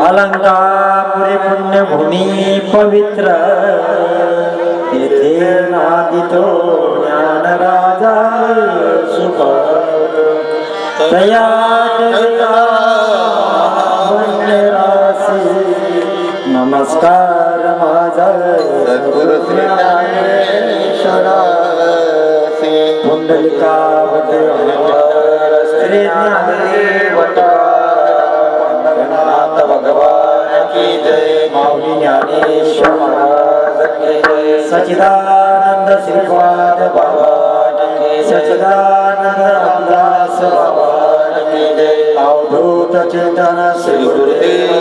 अलंकापुरी पुण्यभूमी पवित्र येथे नादितो ज्ञानराजा सुख तया वन्यरासी नमस्कार माझा सद्गुरु श्री ज्ञानेश्वरासी पुंडलिकावते श्री ज्ञानदेव भगवान की जय। माऊली ज्ञानेश्वर महाराज की जय। सच्चिदानंद श्रीपाद बाबा की सच्चिदानंद रामदास बाबा की जय। अवधूत चेतन श्री गुरुदेव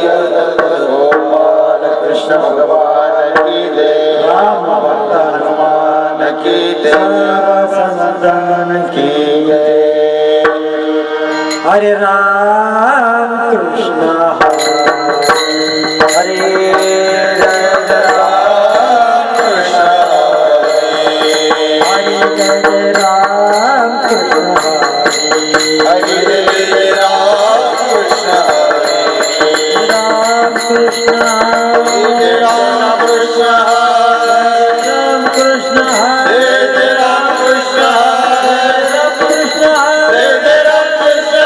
गोपाल कृष्ण भगवान की जय। राम भक्त हनुमान की जय। संतन की जय। हरे राम कृष्ण हरे जय राम कृष्ण हरे जय राम कृष्ण हरे राम कृष्ण राम कृष्ण हरे राम कृष्ण राम कृष्ण हरे राम कृष्ण राम कृष्ण हरे राम कृष्ण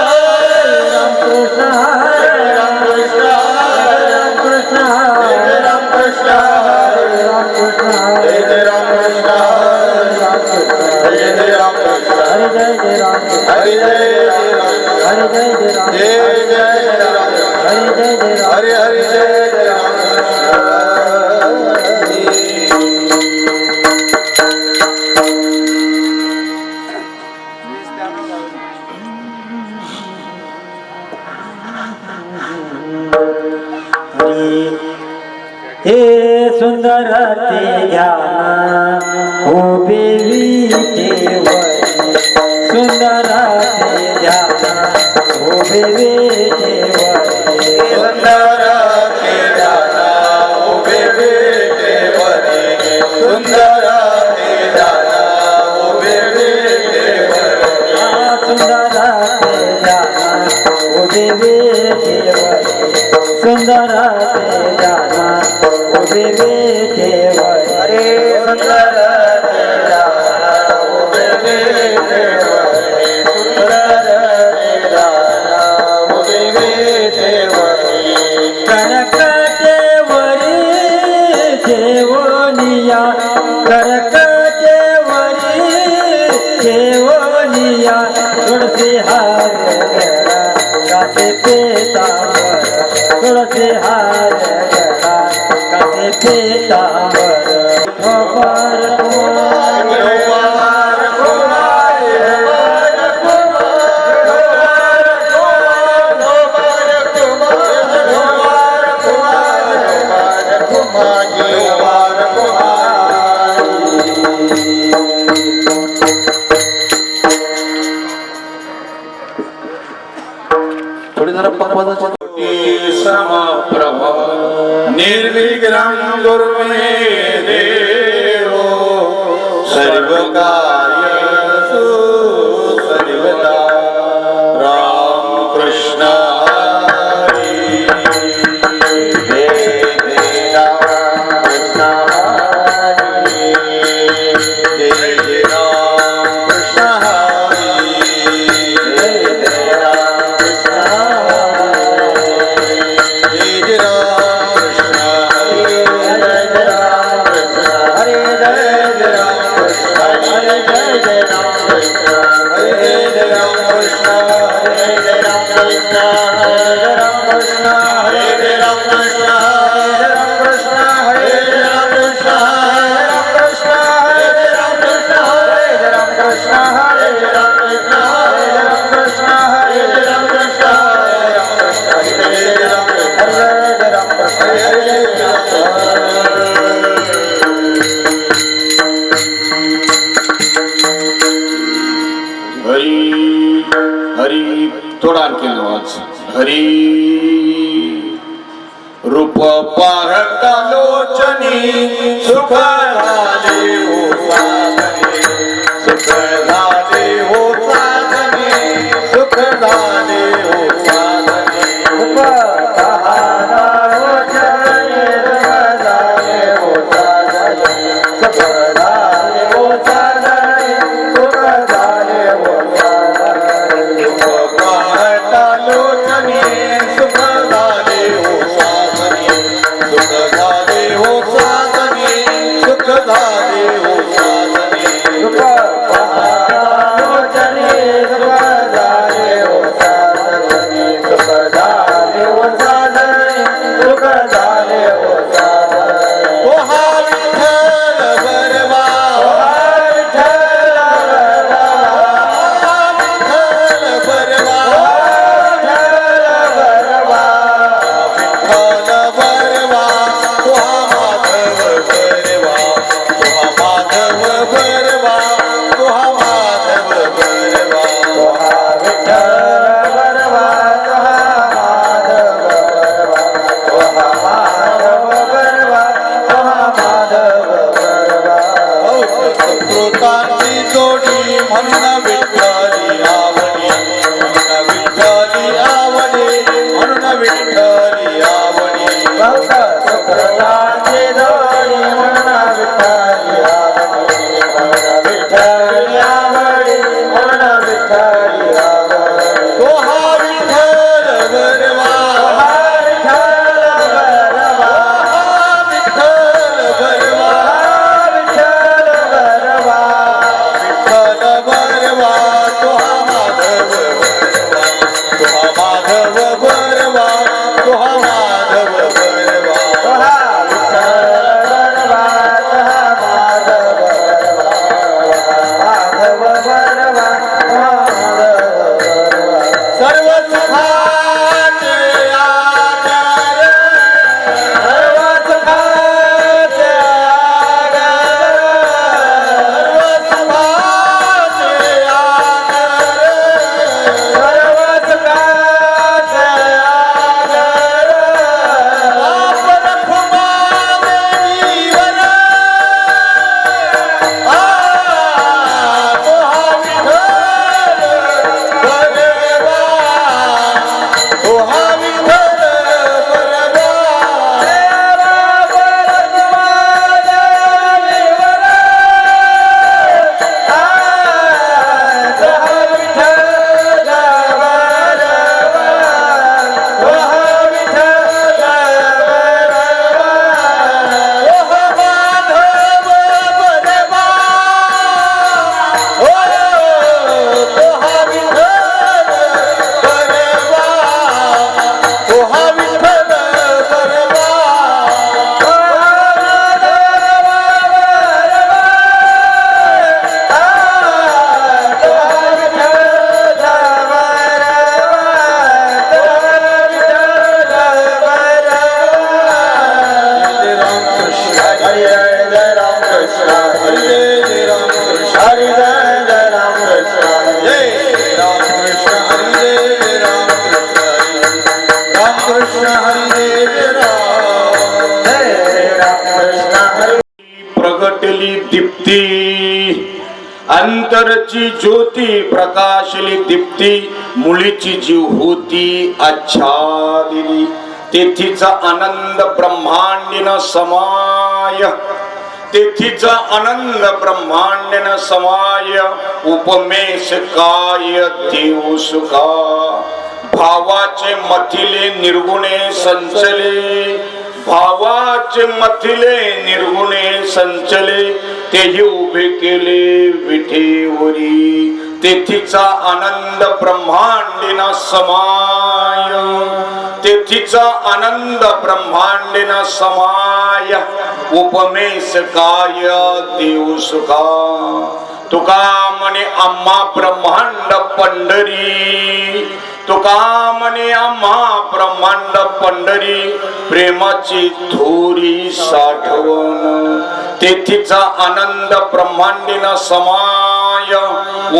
राम कृष्ण राम कृष्ण राम कृष्ण राम कृष्ण राम कृष्ण जय राम कृष्ण जय राम कृष्ण हरे जय जय राम हरे जय राम हरे जय जय राम जय राम हरे जय जय राम हरे हरे जय राम हे सुंदर ते ध्यान उभे ठेवरी सुंदर ते ध्यान उभे ठेवरी सुंदर ते ध्यान उभे विटेवरी सुंदर ते ध्यान उभे विटेवरी सुंदर ते ध्यान उभे ठेवरी सुंदर ते ध्यान उभे ठेवरी हरे सुंदर ते ध्यान उभे विटेवरी सुंदर ते ध्यान उभे विटेवरी करकटेवरी ठेवनिया करकटेवरी ठेवनिया तुळसी हार गळा कासे पेतावर तुळसी हार गळा कासे पेतावर खबर कुमार कुमार थोडी जरा पद्माची समप्रभ निर्विघ्नं गुरुमे देवो सर्वकार्येषु सर्वदा राम कृष्ण हरी जय जय राम कृष्ण हरी जय जय राम कृष्ण हरी जय जय राम कृष्ण जय जय राम कृष्ण हरे जय राम कृष्ण हरे जय जय राम कृष्ण हरे हरी हरी थोडा आणखी आवाज हरी रूप पाहता लोचनी सुख झाले हो साधने सुख झाले हो साधने सुख झाले हो साधने पाहता लोचनी सुख झाले हो साधने सुख झाले हो साधने सुख झाले हो साधने ओ हा विठ्ठल बरवा विठ्ठल बरवा विठ्ठल बरवा तो हा माधव बरवा तो हा माधव बरवा तो हा माधव बरवा संस्कृतांची जोडी म्हणून विठ्ठली आवडी म्हणून विठ्ठली आवडी म्हणून विठ्ठली आवडी तो हा विठ्ठल बरवा विठ्ठल बरवा विठ्ठल बरवा तो हा माधव बरवा तो हा माधव बरवा तो हा माधव बरवा सर्व सुखाचे आधार सर्व सुखाचे प्रगटली दीप्ती अंतरची ज्योती प्रकाशली दीप्ती मुलीची जीव होती आच्छादिली तेथीचा आनंद ब्रह्मांडीन समाय तेथीचा आनंद ब्रह्मांडीन समाय उपमेश काय देव सुखा भावाचे मथिले निर्गुणे संचले भावाचे मथिले निर्गुणे संचले तेही उभे केले विठेवरी तेथीचा आनंद ब्रह्मांडीन समाय तेथीचा आनंद ब्रह्मांडीन समाय उपमेश काय देव सुखा तुका म्हणे आम्हा ब्रह्मांड पंढरी तुका म्हणे आम्हा ब्रह्मांड पंढरी प्रेमाची थोरी साठवण तेथीचा आनंद ब्रह्मांडीन समाय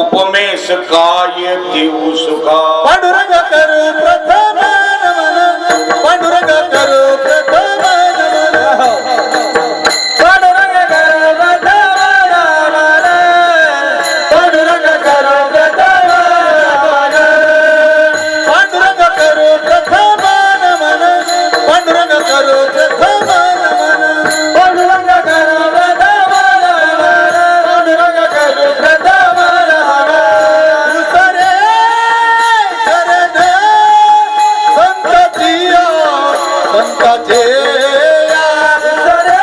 उपमेश काय देऊ सुखा पांडुरंग करू प्रथम नमन पांडुरंग करू प्रथम नमन पांडुरंग करू प्रथम नमन पांडुरंग करू प्रथम नमन पांडुरंग करू प्रथम नमन पांडुरंग करू प्रथम नमन पांडुरंग करू प्रथम नमन पांडुरंग करू प्रथम नमन दुसरे चरण संततिया संताचे दुसरे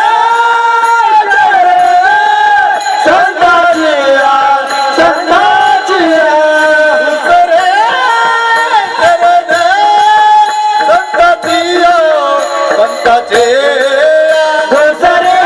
संताचिया संताचिया दुसरे चरण संततिया संताचे दुसरे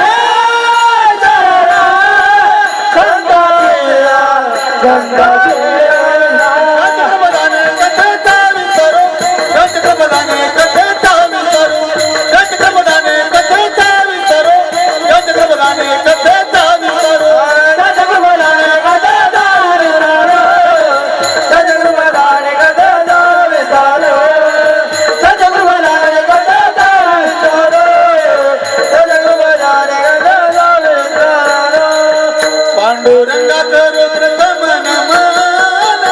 पांडुरंगा करू प्रथम नमन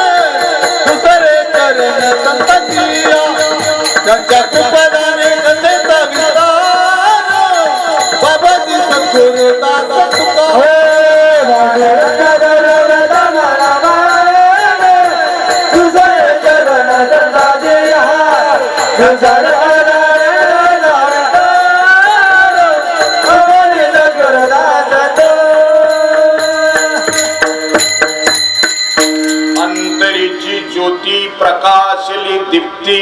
दुसरे करण संततिया त्यांच्या कृपदाने कथेचा विस्तार बाबाजी सद्गुरु दास तुका पांडुरंगा करू प्रथम नमन दुसरे करण संततिया दुसरे अंतरीची ज्योती प्रकाशली दीप्ती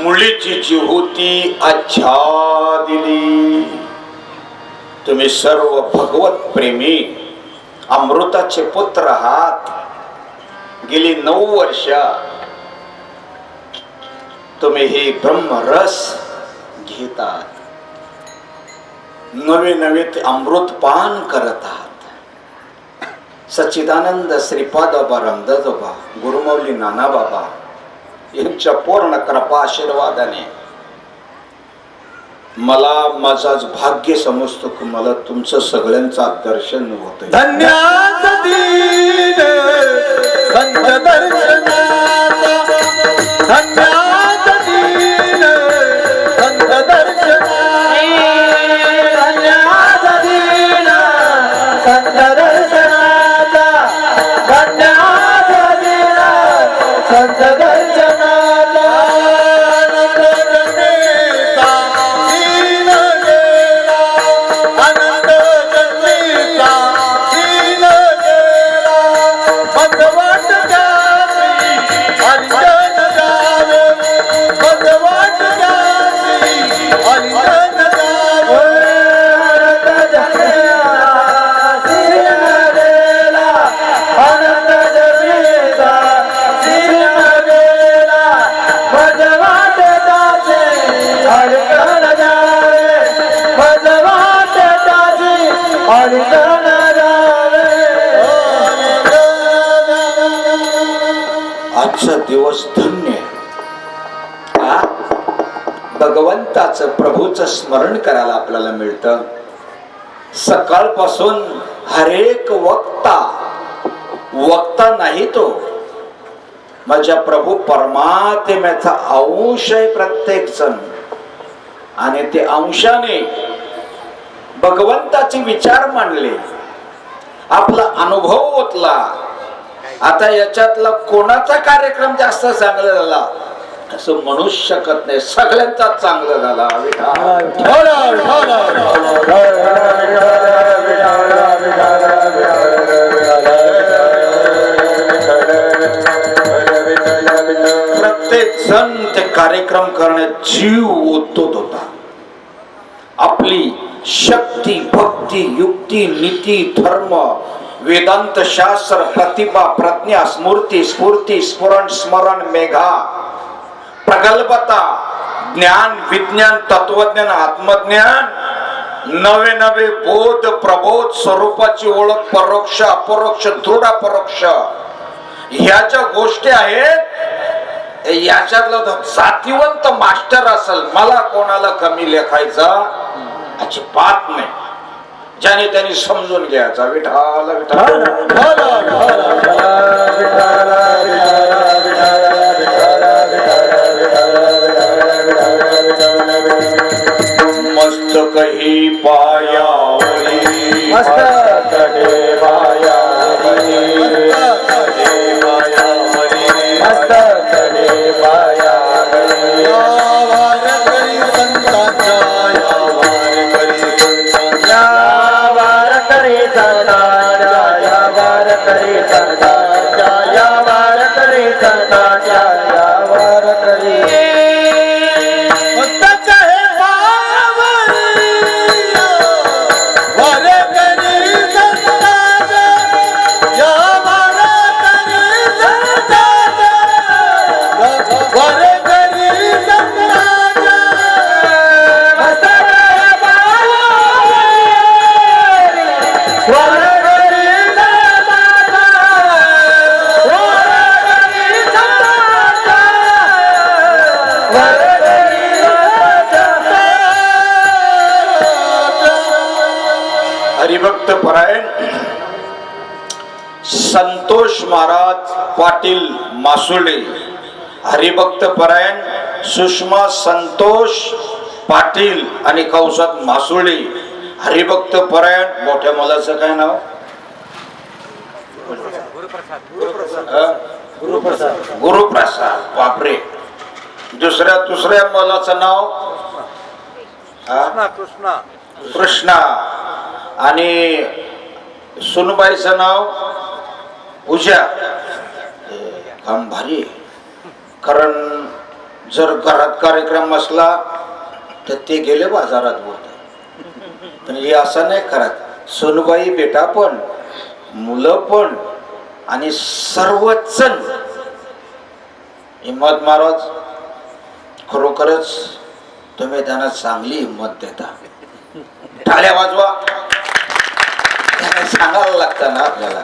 मुळीची होती आच्छादिली तुम्ही सर्व भगवत प्रेमी अमृताचे पुत्र आहात गेली 9 वर्ष तुम्ही हे ब्रह्मरस घेतात नवे नवे ते अमृत पान करत आहात सच्चिदानंद श्रीपाद बाबा रामदास बाबा गुरुमौली नाना बाबा यांच्या पूर्ण कृपा आशीर्वादाने मला माझाच भाग्य समजतो की मला तुमचं सगळ्यांचा दर्शन होतंय धन्यास दीन संत दर्शनाचा धन्यास दीन संत दर्शनाचा धन्यास दीन संत दर्शनाचा धन्यास दीन संत दर्शनाचा आनंद जन्मेचा दीन गेला आनंद जन्मेचा दीन गेला भगवान जासी हरिजन जावे आनंद जन्मेचा आनंद जन्मेचा दीन गेला भगवान जासी हरिजन जावे भगवान जासी हरिजन जावे आजचा दिवस धन्य हा भगवंताचं प्रभूचं स्मरण करायला आपल्याला मिळतं सकाळपासून हरेक वक्ता नाही तो माझ्या प्रभू परमात्म्याचा अंश आहे प्रत्येक जण आणि ते अंशाने भगवंताचे विचार मांडले आपला अनुभव ओतला आता याच्यातला कोणाचा कार्यक्रम जास्त चांगला झाला असं म्हणू शकत नाही सगळ्यांचा चांगला झाला प्रत्येक जण ते कार्यक्रम करण्यात जीव ओतत होता आपली शक्ती भक्ती युक्ती नीती धर्म वेदांत शास्त्र प्रतिभा प्रज्ञा स्मृती स्फूर्ती स्फुरण स्मरण मेघा प्रगल्भता ज्ञान विज्ञान तत्वज्ञान आत्मज्ञान नवे नवे बोध प्रबोध स्वरूपाची ओळख परोक्ष अपरोक्ष दृढ अपरोक्ष ह्या ज्या गोष्टी आहेत याच्यातलं जातीवंत मास्टर असेल, मला कोणाला कमी लेखायचा अजिबात नाही. ज्याने त्यांनी समजून घ्यायचा. विठाला मस्त कही पायावरी, मस्त कहे पायावरी, मस्त कहे पायावरी. यावार करी संतांच्या, यावार करी संतांच्या, यावार करी संतांच्या, यावार करी संतांच्या, यावार करी संतांच्या, यावार करी. मस्त कहे हरिभक्त परायण संतोष महाराज पाटील मासुळे. हरिभक्त परायण सुषमा संतोष पाटील आणि कौसात मासुळे. हरिभक्त परायण मोठ्या मुलाचं काय नाव? गुरुप्रसाद. बापरे. दुसऱ्या मुलाचं नाव कृष्णा. आणि सुनबाईचं नाव पूजा. काम भारी. कारण जर घरात कार्यक्रम असला तर ते गेले बाजारात बोलतात, पण हे असं नाही करत. सुनबाई बेटा पण, मुलं पण आणि सर्वच जण. हिम्मत महाराज खरोखरच तुम्ही त्यांना चांगली हिंमत देता. टाळ्या वाजवा. सांगायला लागतं ना आपल्याला.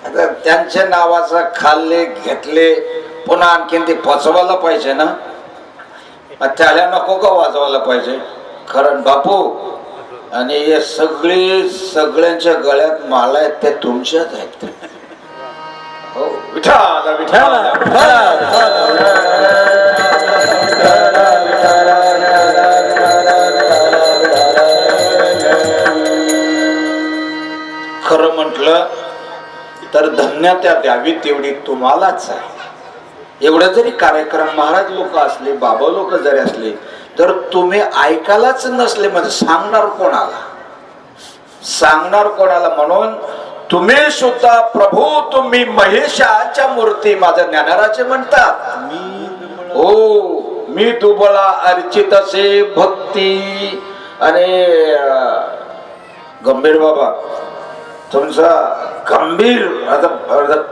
आता त्यांच्या नावाचं खाल्ले घेतले पुन्हा आणखीन ते पचवायला पाहिजे ना. टाळ्या नको का वाजवायला पाहिजे? कारण बापू आणि हे सगळ्यांच्या गळ्यात माला आहेत त्या तुमच्याच आहेत. हो विठाला विठाला. खरं म्हटलं तर धन्यता द्यावी तेवढी तुम्हालाच आहे. एवढं जरी कार्यक्रम महाराज लोक असले, बाबा लोक जरी असले, तर तुम्ही ऐकायलाच नसले म्हणजे सांगणार कोणाला? म्हणून तुम्ही सुद्धा प्रभू तुम्ही महेशाच्या मूर्ती माझ्या ज्ञानराजे म्हणतात. हो मी दुबळा अर्चित असे भक्ती. आणि गंभीर बाबा तुमचा गंभीर. आता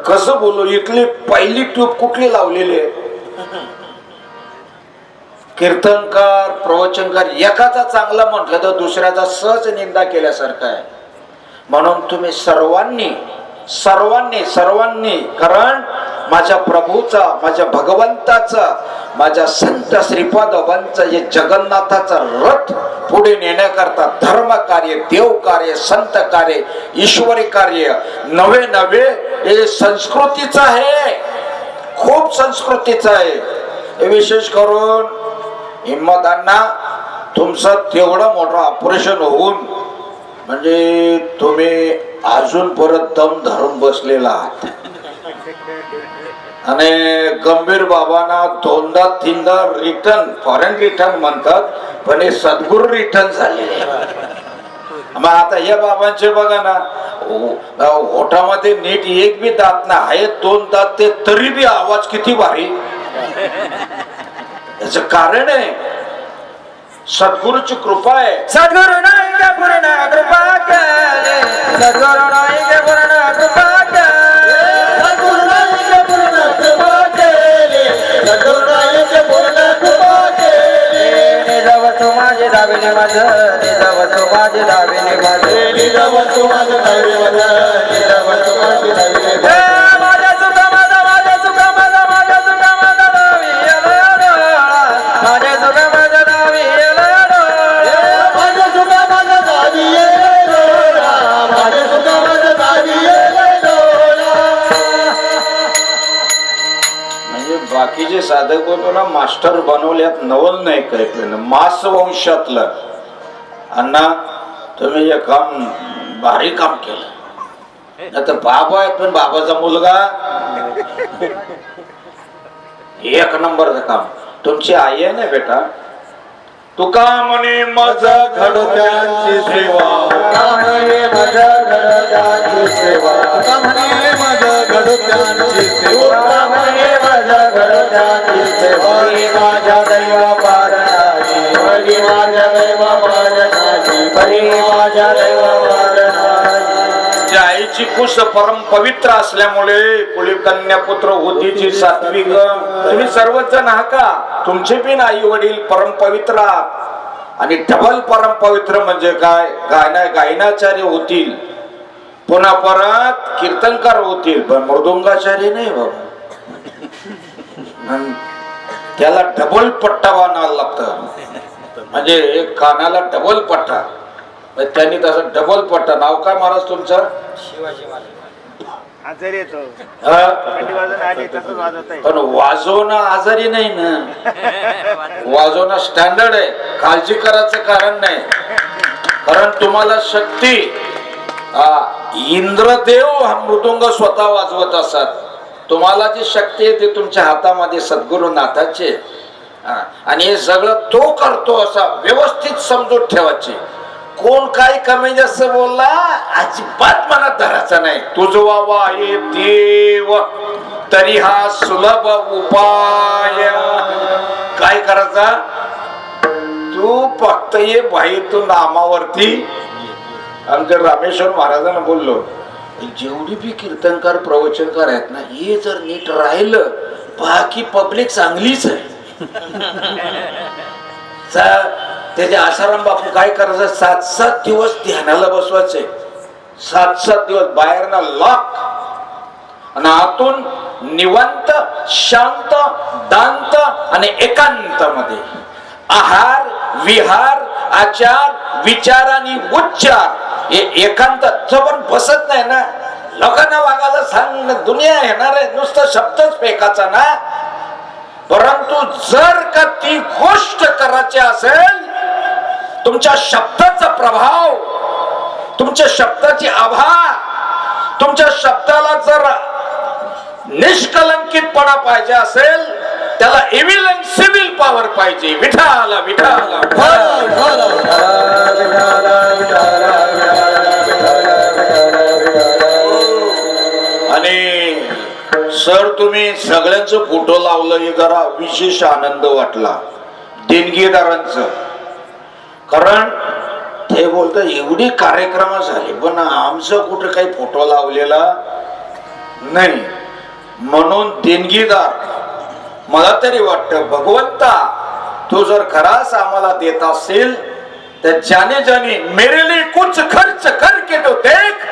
कसं बोलू? इथली पहिली ट्यूब कुठली लावलेली आहे? कीर्तनकार प्रवचनकार एकाचा चांगला म्हटलं तर दुसऱ्याचा सहज निंदा केल्यासारखा आहे. म्हणून तुम्ही सर्वांनी कारण माझ्या प्रभूचा, माझ्या भगवंताचा, माझ्या संत श्रीपादवांचा हे जगन्नाथाचा रथ पुढे नेण्याकरता धर्म कार्य, देव कार्य, संत कार्य, ईश्वरी कार्य नवे हे संस्कृतीचं आहे. खूप संस्कृतीचं आहे. विशेष करून हिम्मतांना तुमचं तेवढं मोठं ऑपरेशन होऊन म्हणजे तुम्ही अजून परत दम धरून बसलेला आहात. आणि गंभीर बाबांना 2दा-3दा रिटर्न, फॉरेन रिटर्न म्हणतात, पण हे सद्गुरु रिटर्न झालेले. मग आता या बाबांचे बघा ना, ओठामध्ये नीट एक बी दात ना आहे, 2 दात ते तरी बी आवाज किती भारी. याच कारण आहे सद्गुरूची कृपा आहे. सद्गुरु नाही का पूर्ण कृपा केली, सद्गुरु नाही का पूर्ण कृपा केली, सद्गुरु नाही का पूर्ण कृपा केली, सद्गुरु नाही का पूर्ण कृपा केली. निजाव तू माझे दाविने माझं, निजाव तू माझे दाविने माझे, निजाव तू माझे दाविने माझं, निजाव तू माझे दाविने माझं. जे साधक होतो ना, मास्टर बनवल्यात नवल नाही काय मास वंशातलं. अण्णा तुम्ही हे काम भारी काम केलं. नाही तर बाबा आहेत पण बाबाचा मुलगा एक नंबरचं काम. तुमची आई आहे ना बेटा, तुका म्हणे माझा घडत्यांची सेवा, तुका म्हणे माझ्या घडत्यांची सेवा, तुका म्हणे माझ्या घडत्यांची सेवा, तुका म्हणे माझ्या घडत्यांची सेवा, बळी माझ्या दैवा पारणाची, बळी माझ्या दैवा पारणाची, बळी माझ्या दैवा पारणाची. त्या आईची कुश परम पवित्र असल्यामुळे कुळी कन्या पुत्र होतीची सात्विक. तुम्ही सर्वच जण आहात का, तुमचे पण आई वडील परम पवित्र आहात. आणि डबल परम पवित्र म्हणजे काय, गायनाचार्य होतील, पुन्हा परत कीर्तनकार होतील, पण मृदुंगाचार्य नाही बाबा. त्याला डबल पट्टा बांधावा लागतं, म्हणजे कानाला डबल पट्टा. त्यांनी तसं डबल पट्टा. नाव काय महाराज तुमचं? आजारी येतो हा? वाजवत पण वाजवणं आजारी नाही ना, वाजवणं स्टँडर्ड आहे. काळजी करायचं कारण नाही, कारण तुम्हाला शक्ती, इंद्रदेव हा मृदुंग स्वतः वाजवत असतात. तुम्हाला जी शक्ती आहे ती तुमच्या हातामध्ये सद्गुरुनाथाचे, आणि हे सगळं तो करतो असा व्यवस्थित समजून ठेवायचे. कोण काय कमी जास्त बोलला अजिबात मनात धरायचा नाही. तुझवावा हे देव तरी हा सुलभ उपाय. काय करायचा, तू फक्त ये भाई, तू नामावरती. आमच्या रामेश्वर महाराजांना बोललो, जेवढी बी कीर्तनकार प्रवचनकार आहेत ना, हे जर नीट राहिलं, बाकी पब्लिक चांगलीच आहे. त्याचे आसाराम बापू काय करायचं, 7-7 दिवस ध्यानाला बसवायचे. 7-7 दिवस बाहेर ना लॉक, आणि आतून निवांत, शांत, दांत आणि एकांत मध्ये. आहार विहार आचार विचार आणि उच्चार हे एकांत पण बसत नाही ना. लोकांना वागायला सांग, दुनिया येणार आहे, नुसतं शब्दच फेकायचा ना. परंतु जर का ती गोष्ट करायची असेल, तुमच्या शब्दाचा प्रभाव, तुमच्या शब्दाची आभा, तुमच्या शब्दाला जर निष्कलंकितपणा पाहिजे असेल, त्याला एव्हिल अँड सिव्हिल पॉवर पाहिजे. विठाला विठाला आणि सर तुम्ही सगळ्यांचं फोटो लावलं, हे जरा विशेष आनंद वाटला देणगीदारांचं. कारण ते बोलतात एवढी कार्यक्रम झाले पण आमचं कुठे काही फोटो लावलेला नाही. म्हणून देणगीदार, मला तरी वाटतं भगवंता तू जर खराच आम्हाला देत असेल तर जाने जाने मेरे लिए कुछ खर्च करके तो देख,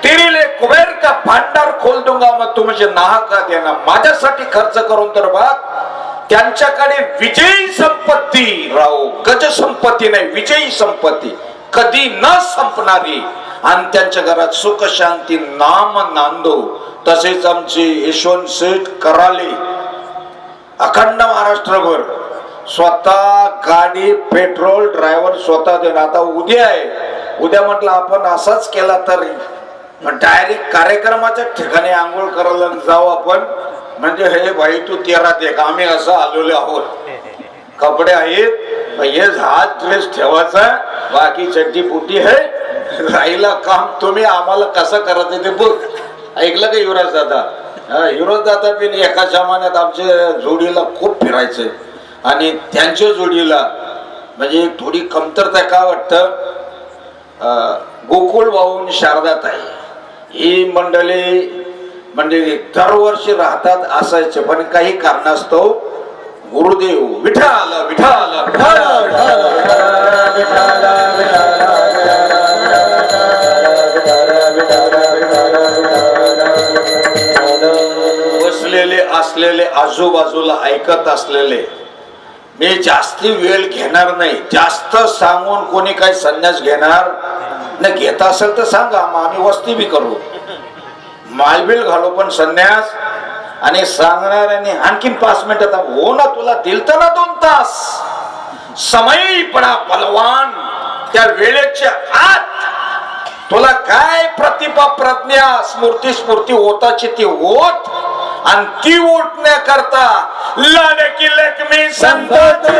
तेरे लिए कुबेर का भांडार खोल दूंगा मैं, तू मुझे नाहक देना. माझ्यासाठी खर्च करून तर बघ. त्यांच्याकडे विजयी संपत्ती राहो, गज संपत्ती नाही, विजयी संपत्ती कधी न संपणारी. आणि त्यांच्या घरात सुख शांती नाम नांदो. तसेच आमचे यशवंत सेठ कराले अखंड महाराष्ट्रभर स्वतः गाडी पेट्रोल ड्रायव्हर स्वतः देणं. आता उद्या आहे, उद्या म्हटलं आपण असाच केला तर डायरेक्ट कार्यक्रमाच्या ठिकाणी आंघोळ करायला जाऊ आपण. म्हणजे हे भाई तू 13 दे, आम्ही असं आलेलो आहोत. कपडे आहेत, हे हात ड्रेस ठेवायचा, बाकी चड्डी पुटी आहे, राहिला काम तुम्ही आम्हाला कसं करायचं ते बघ. ऐकलं का युवराज दादा? युवराज दादा पण एका जमान्यात आमच्या जोडीला खूप फिरायचे, आणि त्यांच्या जोडीला म्हणजे थोडी कमतरता का वाटतं, गोकुळ वाहून शारदाताई ही मंडळी म्हणजे दरवर्षी राहतात असायचे, पण काही कारणास्तव गुरुदेव विठाल विठाल बसलेले असलेले आजूबाजूला ऐकत असलेले. मी जास्ती वेळ घेणार नाही, जास्त सांगून कोणी काही संन्यास घेणार नाही. घेत असेल तर सांगा, मग आम्ही वस्ती बी करू, मालबिल घालू, पण संन्यास आणि सांगणाऱ्याने आणखीन 5 मिनिटात हो ना तुला दिलत ना 2 तास समय पडा बलवान त्या वेळेच्या आत तुला काय प्रतिभा प्रज्ञा स्मृती ओताची ती ओत आणि ती ओटण्याकरता लाडकी लक्ष्मी संताची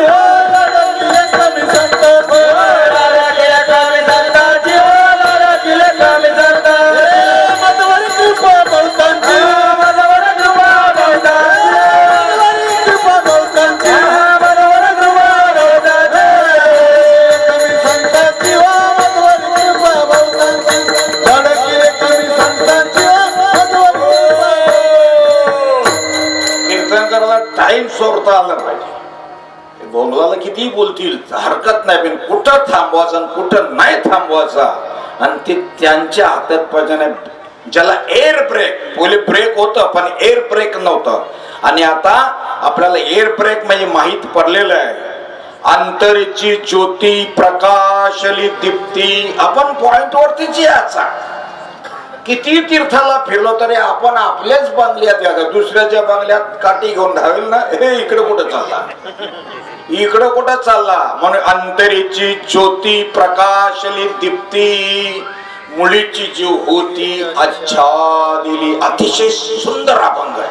टाइम सोडता आलं पाहिजे. बोंगलाला किती बोलतील हरकत नाही, पण कुठं थांबवायचं आणि कुठं नाही थांबवायचा आणि ते त्यांच्या हातात पाहिजे नाही. ज्याला एअर ब्रेक पहिले ब्रेक होतं पण एअर ब्रेक नव्हतं आणि आता आपल्याला एअर ब्रेक म्हणजे माहीत पडलेलं आहे. अंतरीची ज्योती प्रकाशली दीप्ती आपण पॉइंट वरतीच याचा किती तीर्थाला फिरलो तरी आपण आपल्याच बंगल्यात या दुसऱ्याच्या बंगल्यात काठी घेऊन धावेल ना हे इकडे कुठं चालला इकडं कुठं चालला म्हणून अंतरीची ज्योती प्रकाशली दीप्ती मुलीची जीव होती अच्छा दिली. अतिशय सुंदर अभंग आहे.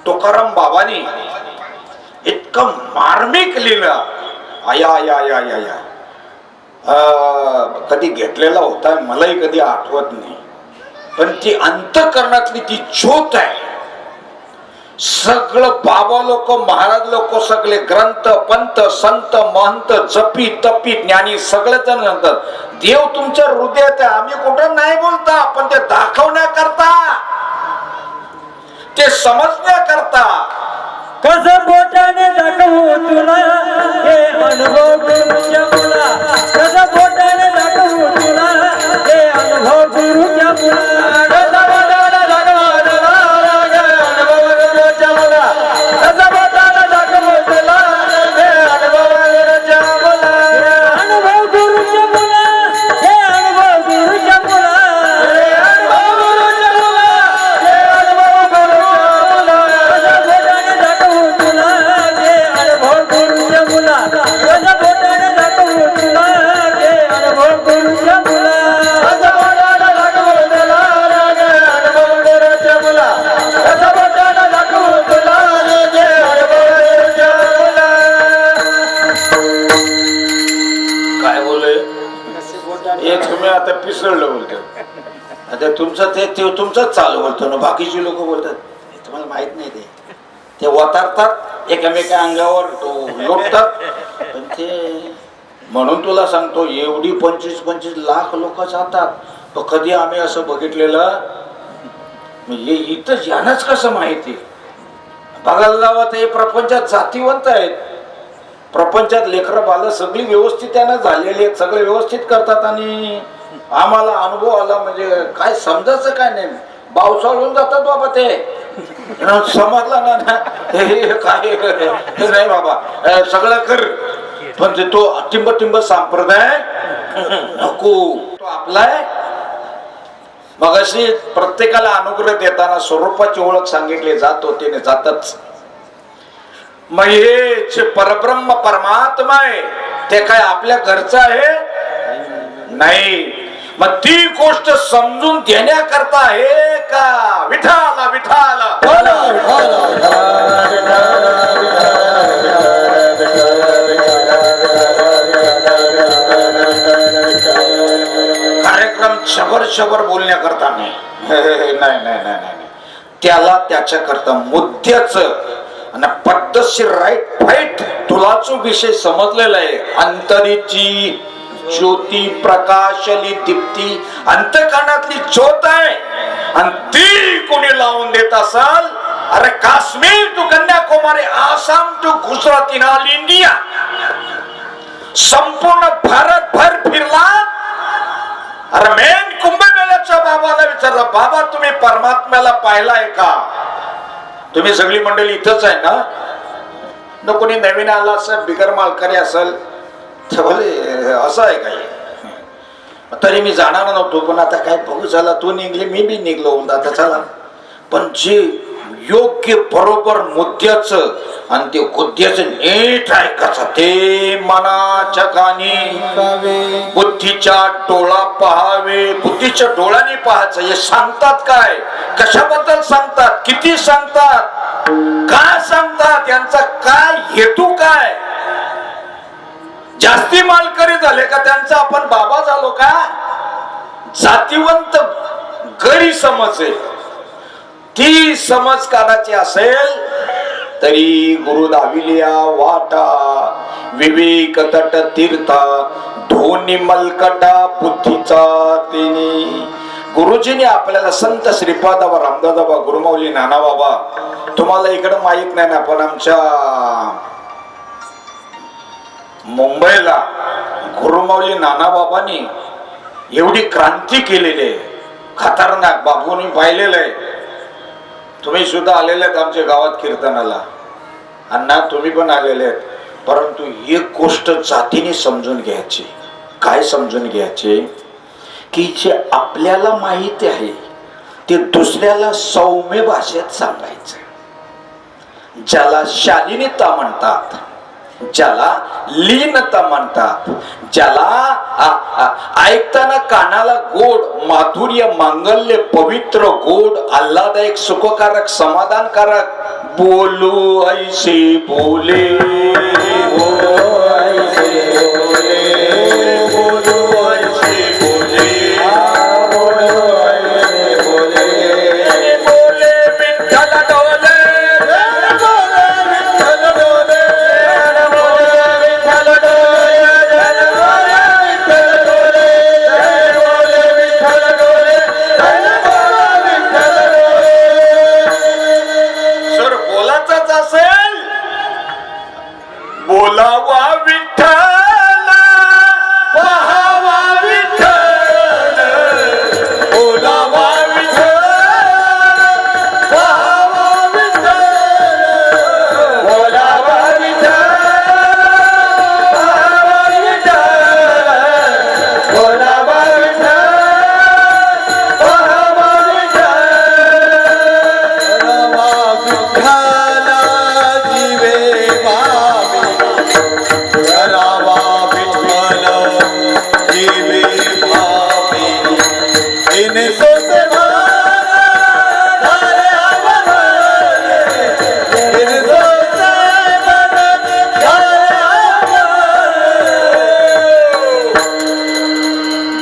तुकाराम बाबांनी इतकं मार्मिक लिहिलं आया या या या या कधी घेतलेला होता मलाही कधी आठवत नाही, पण ती अंतःकरणातली ती ज्योत आहे. सगळं बाबा लोक महाराज लोक सगळे ग्रंथ पंत संत महंत जपी तपी ज्ञानी सगळे जण म्हणतात देव तुमच्या हृदयात आहे. आम्ही कुठं नाही बोलता पण ते दाखवण्याकरता ते समजण्याकरता कसं बोटाने दाखवू तुला हे अनुभव गुरुच्या मुला, कसं बोटाने दाखवू तुला हे अनुभव गुरुच्या मुला, कसं बोटाने दाखवू तुला हे अनुभव गुरुच्या मुला, कसं बोटाने दाखवू तुला हे अनुभव गुरुच्या मुला, अनुभव गुरुच्या मुला, हे अनुभव गुरुच्या मुला, हे अनुभव गुरुच्या मुला, हे अनुभव गुरुच्या मुला, कसं बोटाने दाखवू तुला हे अनुभव गुरुच्या मुला, कसं बोटाने दाखवू तुला हे अनुभव गुरुच्या मुला, कसं बोटाने दाखवू तुला हे अनुभव गुरुच्या मुला, कसं बोटाने दाखवू तुला हे अनुभव गुरुच्या मुला. काय बोलले हे तुम्ही आता पिसळलं बोलतो. आता तुमचं ते तुमचंच चालू बोलतो ना, बाकीची लोक बोलतात तुम्हाला माहित नाही ते वतारतात एकामेका अंगावर लोटतात. पण ते म्हणून तुला सांगतो एवढी 25-25 लाख लोक जातात. पण कधी आम्ही असं बघितलेलं म्हणजे इथं यानच कसं माहिती बघायला लावत हे प्रपंचात जातीवंत आहेत. प्रपंचात लेकरं बाल सगळी व्यवस्थित त्यांना झालेली आहेत, सगळे व्यवस्थित करतात आणि आम्हाला अनुभव आला म्हणजे काय समजायचं काय नाही. बावसाळून जातात बाबा ते समजला ना हे काय नाही बाबा सगळं कर पण ते तो टिंब संप्रदाय नको तो आपलाय. मग अशी प्रत्येकाला अनुग्रह देताना स्वरूपाची ओळख सांगितली जात होती जातच. मग हे परब्रह्म परमात्मा आहे ते काय आपल्या घरचं आहे नाही. मग ती गोष्ट समजून घेण्याकरता आहे का विठाला विठाला कार्यक्रम शबर बोलण्याकरता नाही नाही नाही नाही त्याला त्याच्याकरता मुद्द्याच आणि पद्धतशीर राईट फाईट तुलाच विषय समजलेला आहे. अंतरीची ज्योती प्रकाशली दीप्ती अंतःकरणातली ज्योत आहे आणि ती कोणी लावून देत असाल. अरे Kashmir to Kanyakumari Assam to Gujarat in all India संपूर्ण भारतभर फिरला. अरे मेन कुंभमेळ्याच्या बाबाला विचारलं बाबा तुम्ही परमात्म्याला पाहिलाय का. तुम्ही सगळी मंडळी इथंच आहे ना, न कोणी नवीन आला असेल बिगर मालकरी असेल बोले असं आहे काय. तरी मी जाणार नव्हतो पण आता काय बघू झाला तू निघले मी बी निघलो आता चला. पण जे योग्य बरोबर मुद्द्याचं आणि ते मुद्द्याचं नीट ऐकायचं ते मनाच्या कानी बुद्धीच्या डोळा पहावे बुद्धीच्या डोळ्याने पाहायचं हे सांगतात काय कशाबद्दल सांगतात किती सांगतात काय सांगतात यांचा काय हेतू काय जास्ती मालकरी झाले का त्यांचा आपण बाबा झालो का जातीवंत गैरसमज आहे ती समज कानाची असेल तरी गुरु दाविलिया वाटा विवेक तट तीर्था धोनी मलकटा बुद्धीचा तिनी गुरुजीने आपल्याला संत श्रीपाद बाबा रामदास बाबा गुरुमाऊली नाना बाबा तुम्हाला इकडं माहित नाही ना पण आमच्या मुंबईला गुरुमाऊली नाना बाबांनी एवढी क्रांती केलेली आहे खतरनाक बापूंनी पाहिलेलं आहे तुम्ही सुद्धा आलेले आहेत आमच्या गावात कीर्तनाला अण्णा तुम्ही पण आलेले आहेत परंतु एक गोष्ट जातीने समजून घ्यायची काय समजून घ्यायचे की जे आपल्याला माहिती आहे ते दुसऱ्याला सौम्य भाषेत सांगायचं ज्याला शालीनता म्हणतात ज्याला लीनता म्हणतात ज्याला ऐकताना कानाला गोड माधुर्य मांगल्य पवित्र गोड आल्हादायक सुखकारक समाधानकारक बोलू ऐसे बोले बोलावा विठ्ठल पहावा विठ्ठल बोलावा विठ्ठल पहावा विठ्ठल बोलावा विठ्ठल पहावा विठ्ठल बोलावा विठ्ठल पहावा विठ्ठल जीवे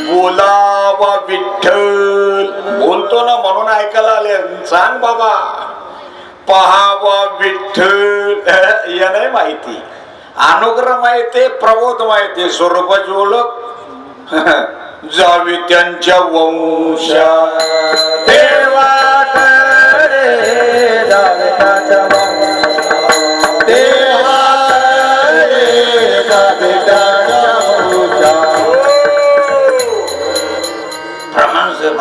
बोलावा विठ्ठल बोलतो ना म्हणून ऐकायला आले सांग बाबा पहावा विठ्ठल या नाही माहिती अनुग्रह माहिती प्रबोध माहिती स्वरूपाची ओळख जावी त्यांच्या वंशा देवाकडे जावे त्यांच्या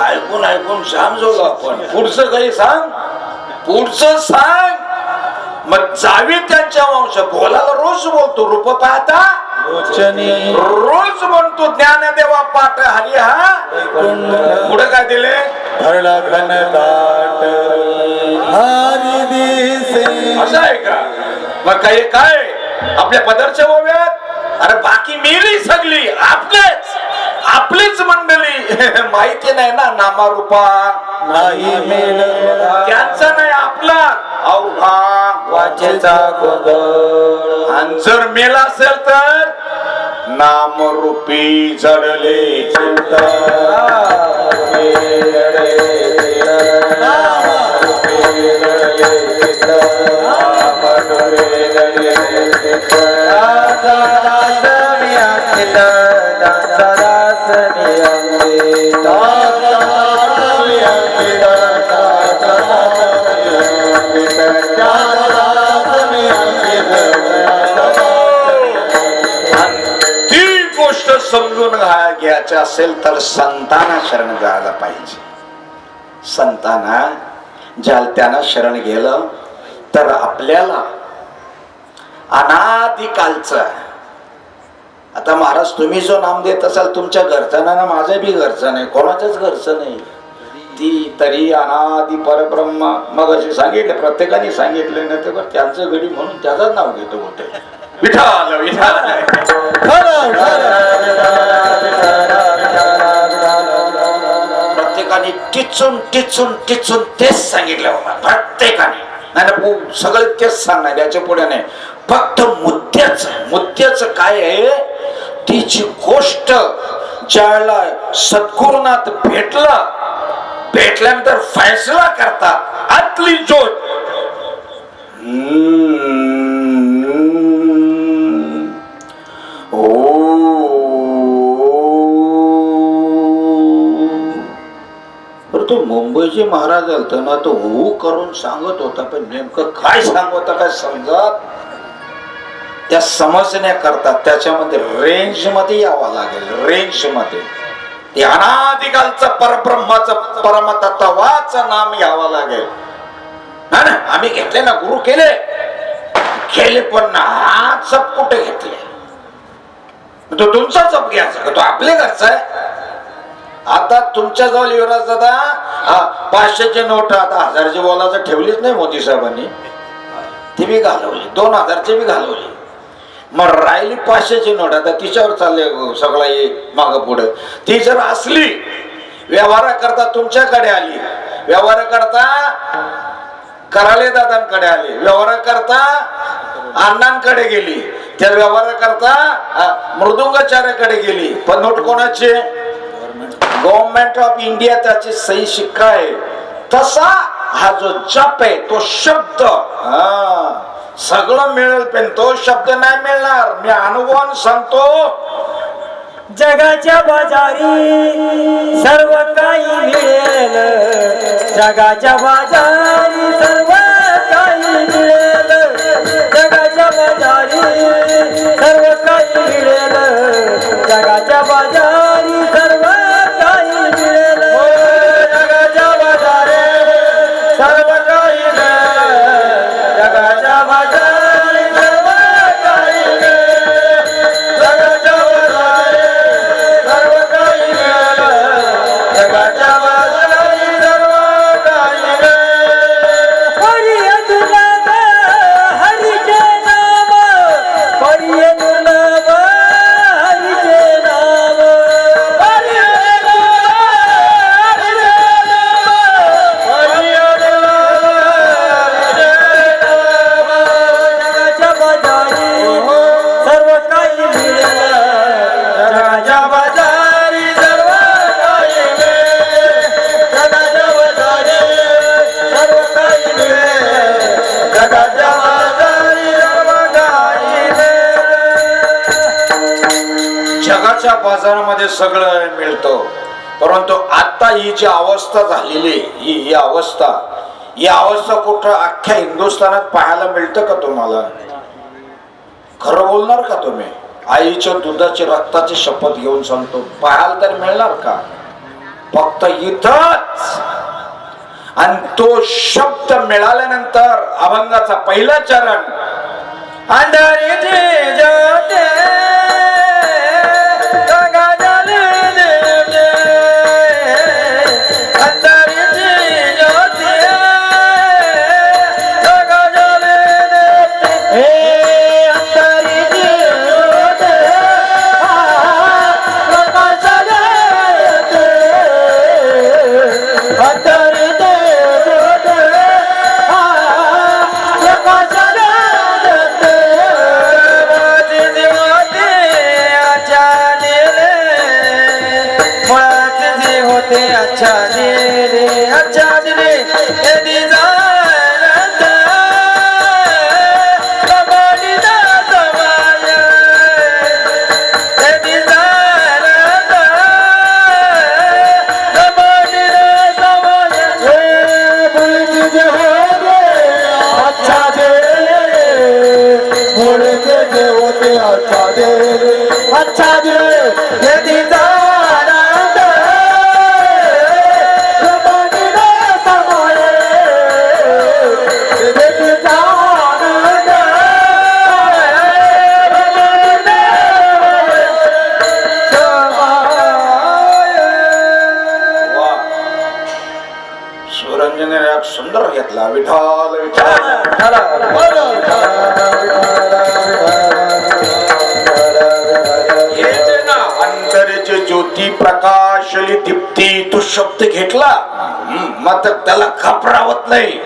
ऐकून ऐकून समजवलं आपण पुढचं काही सांग पुढचं सांग मग जावी त्यांच्या वंश बोलायला रोज बोलतो रूप पाहता रोज म्हणतो ज्ञानदेवा पाठ हरी हा पुढे काय दिले असं आहे का मग काही काय आपल्या पदरच्या ओव्यात अरे बाकी मेली सगळी आपलीच मंडळी माहिती नाही ना नामारूपा नाही मेल त्यांचा नाही आपला अवघा वाचेचा गोंधळ आणि जर मेला असेल तर नामरूपी जडले चिंता समजून घ्यायचं असेल तर संतांना शरण जायला पाहिजे संतांना ज्याला त्यांना शरण गेलं तर आपल्याला अनादिकालचं आता महाराज तुम्ही जो नाम देत असाल तुमच्या घरचा ना माझं बी घरचं नाही कोणाच्याच घरचं नाही ती तरी अनादि परब्रह्म. मग असे सांगितले, प्रत्येकाने सांगितले ना ते बरं त्यांचं गडी म्हणून त्याचं नाव घेतो होते विठाल विठाल. प्रत्येकाने टिचून टिचून टिचून तेच सांगितलं बाबा, प्रत्येकाने. नाही सगळे तेच सांगणार, याच्या पुढे नाही. फक्त मुद्द्याच काय आहे, ती जी गोष्ट ज्याला सद्गुरुनाथ भेटल्यानंतर फैसला करतात आतली ज्योत. तो मुंबईचे महाराज आलत ना, तो हो करून सांगत होता, पण नेमकं काय सांगत होता काय समजत. त्या समजण्याकरता त्याच्यामध्ये रेंज मध्ये यावं लागेल, रेंज मध्ये. ते अनादिकालचं परब्रह्माचं परमतत्वाचं नाम यावं लागेल ना. आम्ही घेतले ना, गुरु केले पण हा जप कुठे घेतले. तो तुमचा जप घ्यायचा का, तो आपल्या घरचा आहे. आता तुमच्या जवळ युवराज दादा 500चे नोट आता 1000ची बोलायचं ठेवलीच नाही मोदी साहेबांनी, ती बी घालवली, 2000ची बी घालवली. मग राहिली 500ची नोट. आता तिच्यावर चालले सगळा माग पुढे. ती जर असली व्यवहार करता तुमच्याकडे आली, व्यवहार करता कराले दादांकडे आली, व्यवहार करता अण्णांकडे गेली, त्या व्यवहार करता मृदुंगाचार्याकडे गेली, पण नोट कोणाची? गव्हर्नमेंट ऑफ इंडिया त्याची सही शिक्का आहे. तसा हा जो जप आहे, तो शब्द सगळं मिळेल, पण तो शब्द नाही मिळणार. मी अनुभवान सांगतो. जगाच्या बाजारी सर्व काही मिळेल, जगाच्या बाजारी सर्व काही मिळेल, जगाच्या बाजारी सर्व काही मिळेल, जगाच्या बाजारी सर्व काही मिळेल, जगाच्या बाजारी सर्व काही मिळेल, जगाच्या बाजारी सर्व काही मिळेल, जगाच्या बाजारी सर्व काही मिळेल, जगाच्या बाजारी सर्व काही मिळेल. हरी दुर्लभ हरीचे नाम, हरी दुर्लभ हरीचे नाम, हरी दुर्लभ हरीचे नाम, हरी दुर्लभ हरीचे नाम. जगाच्या बाजारी सर्व काही मिळेल, जगाच्या बाजारी सर्व काही मिळेल, जगाच्या बाजारी सर्व काही मिळेल, जगाच्या बाजारी सर्व काही मिळेल. जगाच्या बाजारामध्ये सगळं मिळतं, परंतु आता ही जी अवस्था झालेली ही अवस्था कुठं अख्ख्या हिंदुस्थानात पाहायला मिळतं का तुम्हाला? खरं बोलणार का तुम्ही? आईच्या दुधाची रक्ताची शपथ घेऊन सांगतो, पाहायला तर मिळणार का? फक्त इथंच. आणि तो शब्द मिळाल्यानंतर अभंगाचा पहिला चरण, अंधारीची ज्योती गगनाला देते, अंधारीची ज्योती गगनाला देते, हे अंधारीची ज्योती प्रकाशाला देते, अंधारीची ज्योती प्रकाशाला देते. अच्छा दिले अच्छा दिले यदि जानत कबाली ना समाया, यदि जानत कबाली ना समाया, हे बुलबुल जे होते अच्छा दे, बुलबुल जे होते अच्छा दे, अच्छा दे यदि शिवरंजने एक सुंदर घेतला विठाल विठाल हे जे ना अंतरेचे ज्योती प्रकाशली दीप्ती तो शब्द घेतला मात्र त्याला घाबरावत नाही.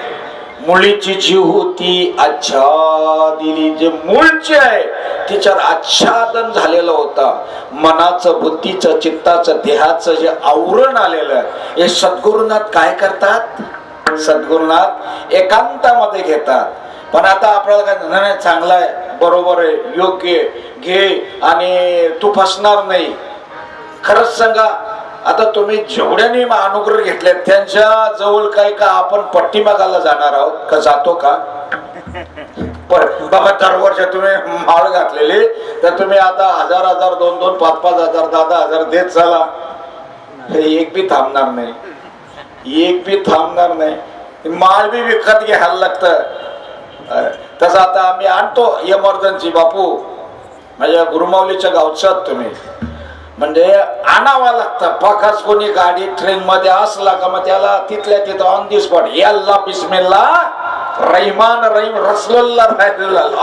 मुलीची जी होती आच्छादिली जे मूळची आहे तिच्यावर आच्छादन झालेलं होता. मनाचं बुद्धीचं चित्ताचं देहाचं जे आवरण आलेलं हे सद्गुरुनाथ काय करतात. सद्गुरुनाथ एकांतामध्ये घेतात. पण आता आपल्याला काय नाही चांगलं आहे बरोबर आहे योग्य घे आणि तू फसणार नाही. खरंच सांगा आता तुम्ही जेवढ्याने अनुग्रह घेतले त्यांच्या जवळ काय का आपण पट्टी मागायला जाणार आहोत का जातो का. पण बाबा दरवर्ष तुम्ही माळ घातलेली तर तुम्ही आता 1000 2 5 10 देत चला. एक बी थांबणार नाही. एक बी थांबणार नाही. माळ बी विकत घ्यायला लागतं. तसं आता आम्ही आणतो इमर्जन्सी बापू माझ्या गुरुमाऊलीच्या गावचात तुम्ही म्हणजे आणावा लागतं. पाकाच कोणी गाडी ट्रेन मध्ये असला का मग त्याला तिथल्या तिथं ऑन दी स्पॉट याल्ला बिस्मिल्ला रहिमान रहीम रसलल्ला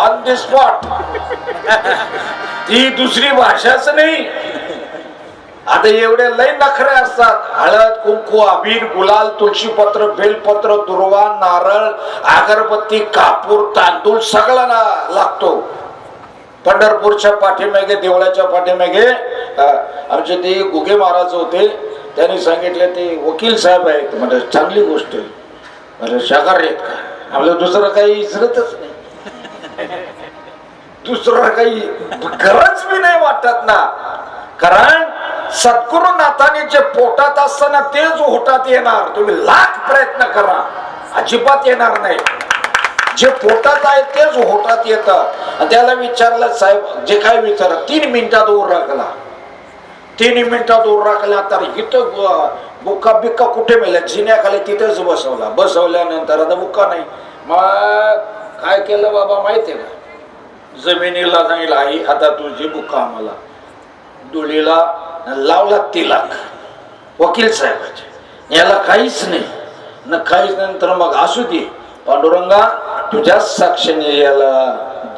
ऑन दी स्पॉट. ती दुसरी भाषाच नाही. आता एवढे लय नखरे असतात. हळद कुंकू अबीर गुलाल तुळशीपत्र बेलपत्र दुर्वा नारळ अगरबत्ती कापूर तांदूळ सगळा लागतो. पंढरपूरच्या पाठीमागे देवळाच्या पाठीमागे आमचे ते गुगे महाराज होते. त्यांनी सांगितले ते वकील साहेब आहेत म्हणजे चांगली गोष्ट आहे म्हणजे शाकाहारी आहेत का. आपलं दुसरं काही विसरतच नाही. दुसरं काही गरज बी नाही वाटत ना. कारण सद्गुरुनाथाने जे पोटात असताना तेच होटात येणार. तुम्ही लाख प्रयत्न करा अजिबात येणार नाही. जे पोटात आहे तेच होटात येतं. त्याला विचारलं साहेब जे काय विचार 3 मिनिटात ऊर राखला. 3 मिनिटात ऊर राखला तर इथं बुक्का बिक्का कुठे मिळाला जिन्याखाली तिथेच बसवला. बसवल्यानंतर आता बुक्का नाही. मग काय केलं बाबा माहितीये का. जमिनीला सांगितलं आई आता तुझी बुक्का आम्हाला डोळीला लावला 3 लाख वकील साहेबाचे. याला काहीच नाही न काहीच नंतर मग असू दे पांडुरंगा तुझ्या साक्षीने याला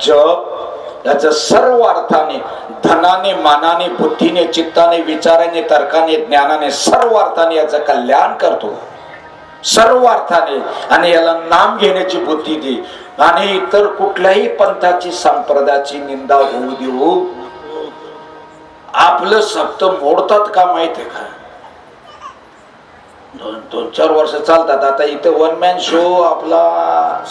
जप याच सर्व अर्थाने धनाने मानाने बुद्धीने चित्ताने विचाराने तर्काने ज्ञानाने सर्व अर्थाने याचं कल्याण करतो. सर्व अर्थाने आणि याला नाम घेण्याची बुद्धी दे आणि इतर कुठल्याही पंथाची संप्रदायाची निंदा होऊ देऊ. आपलं सप्त मोडतात का माहितीये का. 2-4 वर्ष चालतात. आता इथे 1 मॅन शो आपला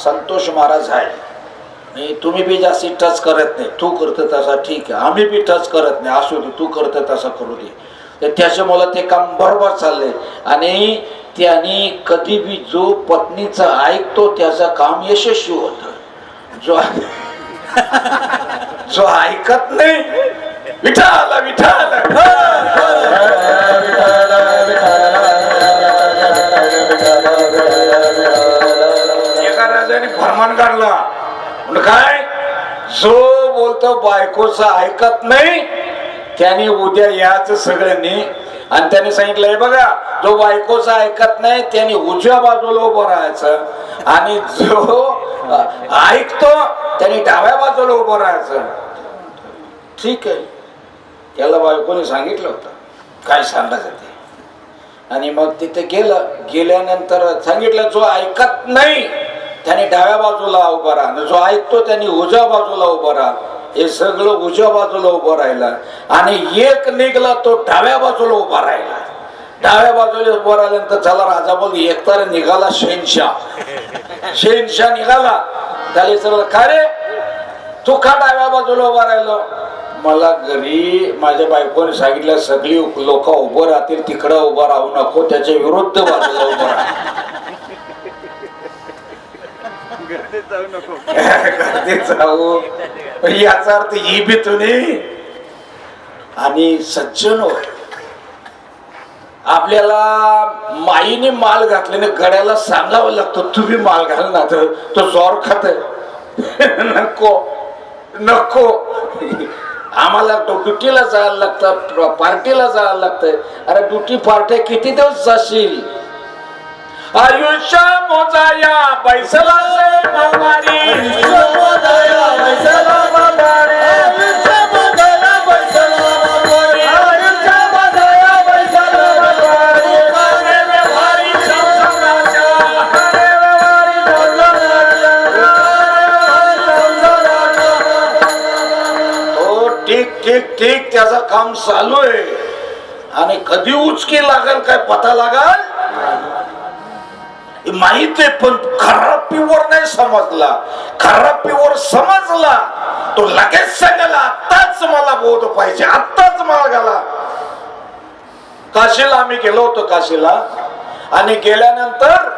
संतोष महाराज आहे. तुम्ही बी जास्ती टच करत नाही. तू करत तसा ठीक आहे. आम्ही बी टच करत नाही असू दे तू करत तसा करू दे. त्याच्यामुळे ते काम बरोबर चाललंय. आणि त्याने कधी बी जो पत्नीचं ऐकतो त्याचं काम यशस्वी होत. जो ऐकत नाही विठाला विठाला एका राजाने फरमान काढला काय जो बोलतो बायकोचं ऐकत नाही त्याने उद्या याच सगळ्यांनी. आणि त्याने सांगितलंय बघा जो बायकोचं ऐकत नाही त्याने उजव्या बाजूला उभं राहायचं आणि जो ऐकतो त्याने डाव्या बाजूला उभं राहायचं. ठीक आहे त्याला बायकोने सांगितलं होतं काय सांगायचं ते. आणि मग तिथे गेल्यानंतर सांगितलं जो ऐकत नाही त्याने डाव्या बाजूला उभा राहा जो ऐकतो त्याने उजव्या बाजूला उभा राहा. हे सगळं उजव्या बाजूला उभं राहिला आणि एक निघला तो डाव्या बाजूला उभा राहिला. डाव्या बाजूला उभं राहिल्यानंतर चला राजा बोल एकतर निघाला शहेनशाह निघाला. त्याला विचारलं का रे तू का डाव्या बाजूला उभा राहिलो. मला घरी माझ्या बायकोने सांगितलं सगळी लोक उभं राहतील तिकडं उभं राहू नको त्याच्या विरुद्ध बाजूला उभं राहा. जाऊ याचा अर्थ ही बी तुम्ही. आणि सज्जन हो आपल्याला माईने माल घातल्याने गड्याला सांगावं लागतं तुम्ही माल घाल ना तर तो जोर खात नको नको. आम्हाला ड्युटीला जायला लागतं पार्टीला जायला लागतंय. अरे ड्युटी पार्ट्या किती दिवस जाशील. आयुष्य मोजाया बैसला से मामारी ठीक त्याचं काम चालू आहे आणि कधी उचकी लागल काय पता लागल माहित आहे, पण खराबीवर नाही समजला. खराबीवर समजला तो लगेच सांगायला आत्ताच मला बोध पाहिजे, आत्ताच मला गेला. काशीला आम्ही गेलो होतो काशीला आणि गेल्यानंतर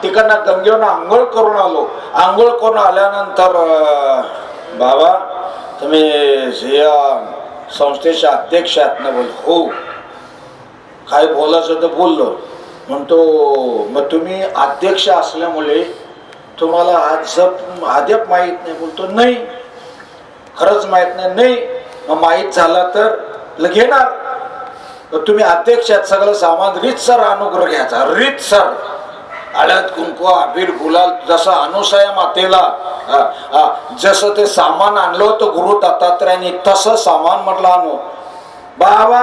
तिकडनं गंगेवर आंघोळ करून आलो. आंघोळ करून आल्यानंतर बाबा तुम्ही या संस्थेचे अध्यक्ष आहेत ना? बोल हो. काय बोलायचं तर बोललो. म्हणतो मग तुम्ही अध्यक्ष असल्यामुळे तुम्हाला अद्याप माहीत नाही? बोलतो नाही, खरंच माहीत नाही. नाही मग माहीत झाला तर घेणार. तुम्ही अध्यक्ष आहेत, सगळं सामान रीतसर अनुग्रह घ्यायचा, रीतसर. हळद कुंकू अबीर गुलाल जसं अनुसया मातेला जसं ते सामान आणलं होतं गुरु दत्तात्रयाने तसं सामान म्हटलं आणू. बाबा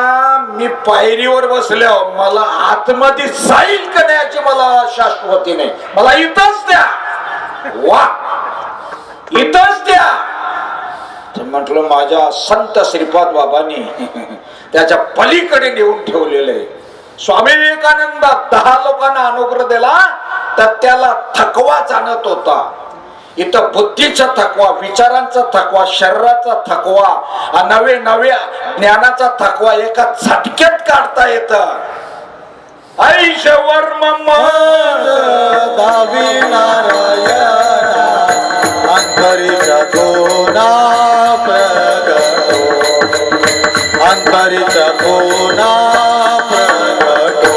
मी पायरीवर बसल्या मला आतमध्ये जाईल का नाही याची मला शाश्वती नाही. मला इथंच द्या, वा इथंच द्या. म्हटलं माझ्या संत श्रीपाद बाबांनी त्याच्या पलीकडे नेऊन ठेवलेलं आहे. स्वामी विवेकानंद 10 लोकांना अनुग्रह दिला तर त्याला थकवा जाणत होता. इथं बुद्धीचा थकवा, विचारांचा थकवा, शरीराचा थकवा, नवे नव्या ज्ञानाचा थकवा एका झटक्यात काढता येत. ऐश्वर दावी नारायणा अंतरीच्या कोना प्रगटो, अंतरीच्या कोना प्रगटो.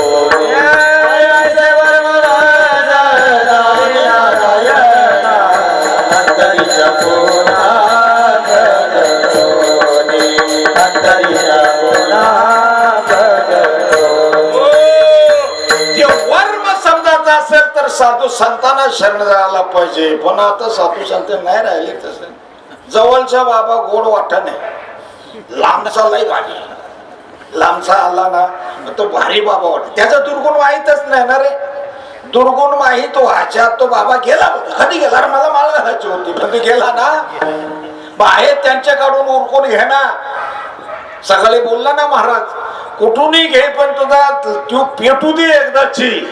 अंतरीच्या कोना प्रगटो, अंतरीच्या कोना प्रगटो. वर्म समजायचं असेल तर साधू संतांना शरण जायला पाहिजे. पण आता साधू संत नाही राहिले तसे. जवळचा बाबा गोड वाटा नाही, लांबचा लय भारी. लांबचा आला ना तो भारी बाबा वाटत. त्याचा दुर्गुण माहीतच नाही ना रे. दुर्गुण माहीत व्हायच्या तो बाबा गेला होता. कधी गेला रे? मला माळ घालायची होती पण तो गेला ना. बाहेर त्यांच्याकडून उरकून घे ना. सकाळी बोलला ना महाराज कुठूनही घे पण तुझा तू पेटू दे एकदाची.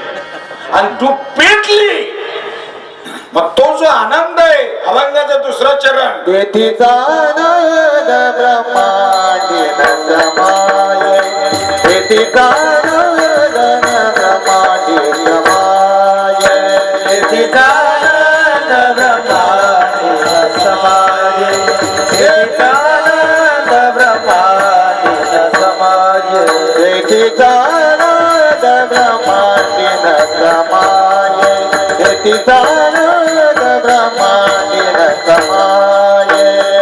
आणि तू पेटली मग तो जो आनंद आहे अभंगाचा दुसरा चरण. तेथीचा आनंद ब्रह्मांडी नंदमाय, तेथीचा आनंद ब्रह्मांडी नंदमाय, तेथीचा आनंद ब्रह्मांडी नंदमाय, तेथीचा आनंद ब्रह्मांडी नंदमाय, तेथीचा आनंद ब्रह्मांडी नंदमाय, तेथीचा आनंद ब्रह्मांडी नंदमाय,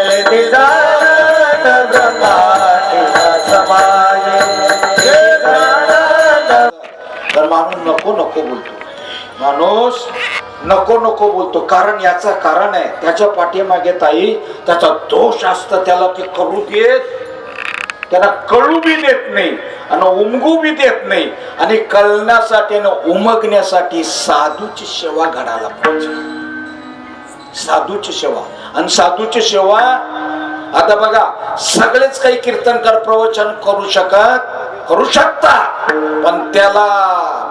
तेथीचा आनंद ब्रह्मांडी नंदमाय. तर माणूस नको नको बोलतो. माणूस नको नको बोलतो. कारण याचं कारण आहे त्याच्या पाठीमागे ताई त्याचा दोष असत. त्याला ते करू देत, त्याला कळू बी देत नाही आणि उमगू बी देत नाही. आणि कळण्यासाठी आणि उमगण्यासाठी साधूची सेवा घडायला पाहिजे. साधूची सेवा. आणि साधूची सेवा आता बघा सगळेच काही कीर्तनकार प्रवचन करू शकता पण त्याला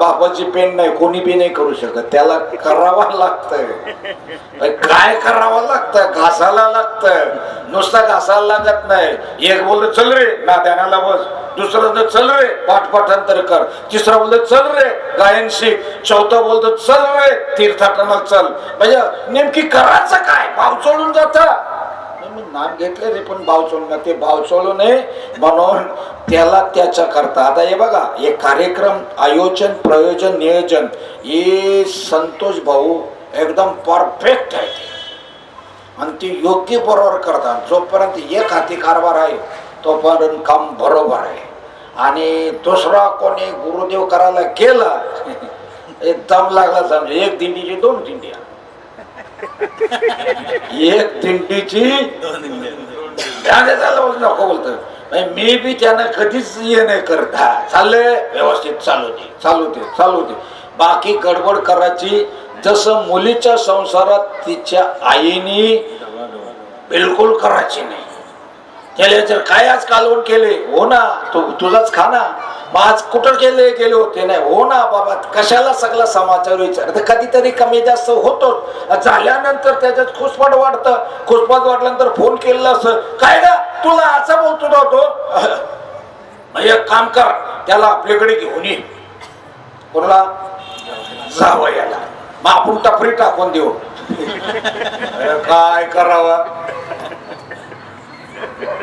बाबाची पेन नाही, कोणी बी नाही करू शकत. त्याला करावं लागतंय. काय करावं लागतं? घासायला लागतं. नुसता घासायला लागत नाही. एक बोलतो चल रे नाद्यानाला बस, दुसरं चल रे पाठपाठांतर कर, तिसरं बोलतो चल रे गायन शिक, चौथं बोलतो चल रे तीर्थाटनाला चल. म्हणजे नेमकी करायचं काय? भाव सोडून जात. मी नाम घेतले रे पण भाव सोडून, ते भाव सोडू नये म्हणून त्याला त्याच्या करता. आता हे बघा हे कार्यक्रम आयोजन प्रयोजन नियोजन हे संतोष भाऊ एकदम परफेक्ट आहे आणि ते योग्य बरोबर करतात. जोपर्यंत एक हाती कारभार आहे तोपर्यंत काम बरोबर आहे. आणि दुसरा कोणी गुरुदेव करायला गेला दम लागला समजा. एक दिंडीची 2 दिंड्या, एक दिंडीची झालं नको बोलतो. मी बी त्यांना कधीच हे नाही करत. हा चाललंय व्यवस्थित चालू दे. बाकी गडबड करायची. जसं मुलीच्या संसारात तिच्या आईनी बिलकुल करायची नाही. त्याला जर काय आज कालवण केले, हो ना तुझाच खा ना. मग आज कुठं गेले होते नाही, हो ना बाबा. कशाला सगळा समाचार विचार. कधीतरी कमी जास्त होतो. झाल्यानंतर त्याच्यात खुसपट वाढतं. खुसपट वाढल्यानंतर फोन केलेला असं, काय ना तुला असं बोलतो ना तो. एक काम कर, त्याला आपल्याकडे घेऊन ये. कोणाला? जावयाला. मग आपण टपरी टाकून देऊ. काय करावं.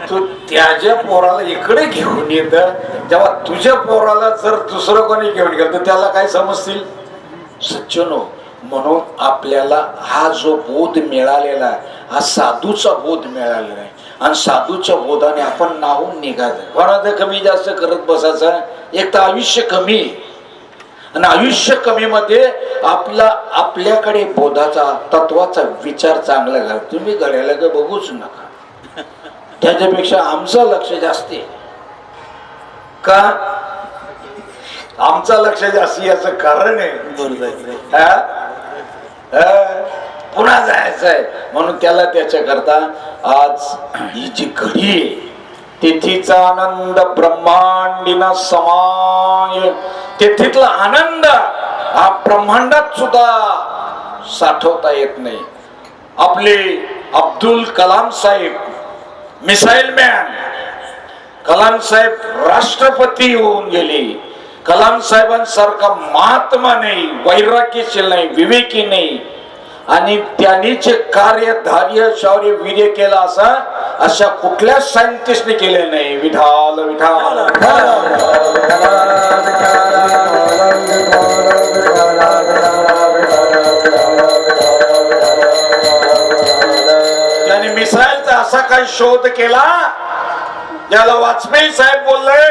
तू त्याच्या पोराला इकडे घेऊन येत, जेव्हा तुझ्या पोराला जर दुसरं कोणी घेऊन गेलं तर त्याला काय समजतील. सज्जनो, म्हणून आपल्याला हा जो बोध मिळालेला आहे, हा साधूचा बोध मिळालेला आहे. आणि साधूच्या बोधाने आपण नाहून निघायचं. कोणाचं कमी जास्त करत बसायचं. एक तर आयुष्य कमी, आणि आयुष्य कमी मध्ये आपल्याकडे बोधाचा तत्वाचा विचार चांगला घाल. तुम्ही घड्याला का बघूच नका. त्याच्यापेक्षा आमचं लक्ष जास्त आहे. का आमचं लक्ष जास्त याचं कारण आहे पुन्हा जायचं आहे. म्हणून त्याला त्याच्याकरता आज ही जी घडी आहे, तिथीचा आनंद ब्रह्मांडीना समाय. तिथीतला आनंद हा ब्रह्मांडात सुद्धा साठवता येत नाही. आपले अब्दुल कलाम साहेब, मिसाईल मॅन कलाम साहेब राष्ट्रपती होऊन गेले. कलाम साहेबांसारखा महात्मा नाही, वैराग्यशील नाही, विवेकी नाही. आणि त्यांनी जे कार्य, धैर्य, शौर्य, वीर्य केला अशा कुठल्याच सायंटिस्टने केले नाही. विठाल विठाल. त्याने मिसाईलचा असा काही शोध केला ज्याला वाजपेयी साहेब बोलले,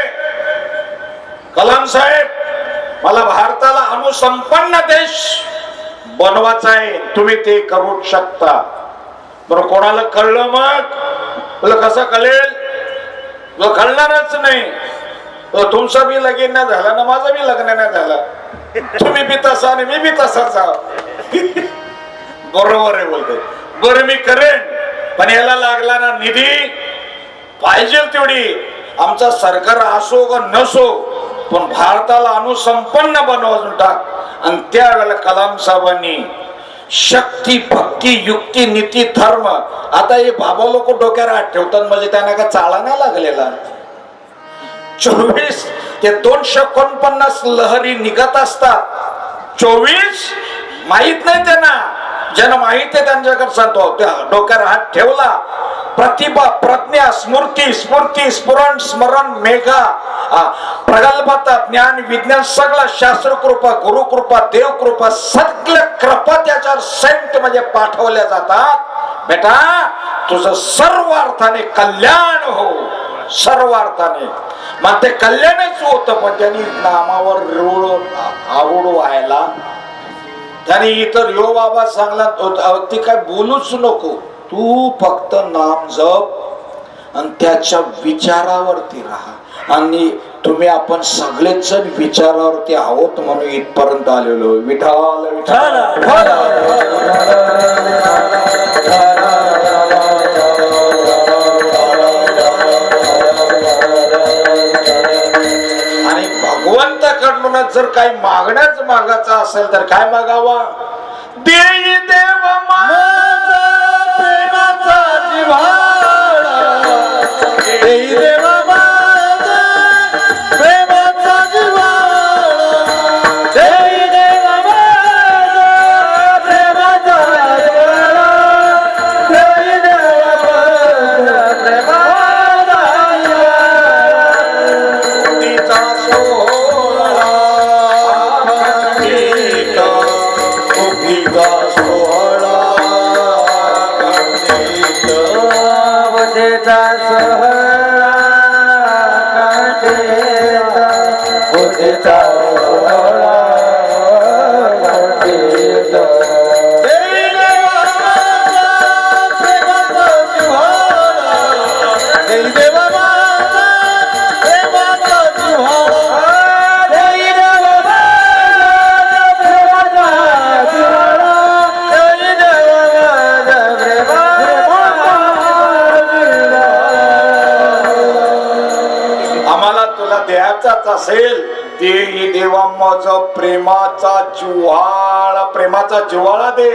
कलाम साहेब मला भारताला अणुसंपन्न देश बनवायचा आहे, तुम्ही ते करू शकता. बरं कोणाला कळलं? मग तुला कसं कळेल? तुला कळणारच नाही. तुमचं बी लगीन नाही झालं ना, माझं बी लग्न नाही झालं. तुम्ही बी तसा आणि मी बी तसाच आहोत. बरोबर आहे बोलते. बरं मी करेन, पण याला लागला ना निधी पाहिजे तेवढी. आमचा सरकार असो का नसो, पण भारताला अणुसंपन्न बनवून टाक. आणि त्यावेळेला कलाम साहेबांनी शक्ती, भक्ती, युक्ती, नीती, धर्म, आता हे बाबा लोक डोक्यावर हात ठेवतात म्हणजे त्यांना काय चाळा नाही लागलेला. 24 ते 249 लहरी निघत असतात. 24 माहित नाही त्यांना, ज्यांना माहित आहे त्यांच्याकडे सांगतो. त्या डोक्यावर हात ठेवला. प्रतिभा, प्रज्ञा, स्मृती, स्फूर्ती, स्फुरण, स्मरण, मेघा, प्रगल्भता, ज्ञान, विज्ञान, सगळं शास्त्रकृपा, गुरुकृपा, देवकृपा, सगळ्या कृपा त्याच्यावर सेंट म्हणजे पाठवल्या जातात. बेटा तुझं सर्व अर्थाने कल्याण हो, सर्व अर्थाने. मग ते कल्याणच होतं, पण त्यांनी नामावर आवड व्हायला त्याने इतर यो बाबा सांगला ती काय बोलूच नको. तू फक्त नाम जप आणि त्याच्या विचारावरती राहा. आणि तुम्ही आपण सगळेच जण विचारावरती आहोत म्हणून इथपर्यंत आलेलो. विठाल विठाल. आणि भगवंताकडूनच जर काही मागण्याच मागायचं असेल तर काय मागावा? देई देव माझा प्रेमाचा जिव्हाळा, देई देव माझा प्रेमाचा जिव्हाळा, देई देव माझा प्रेमाचा जिव्हाळा, देई देव माझा प्रेमाचा जिव्हाळा. तिचा सोहळा उभीचा सोहळा बुद्धेचा सोहळा बुद्धेचा सोहळा असेल ते देवा माझ प्रेमाचा जिव्हाळा दे.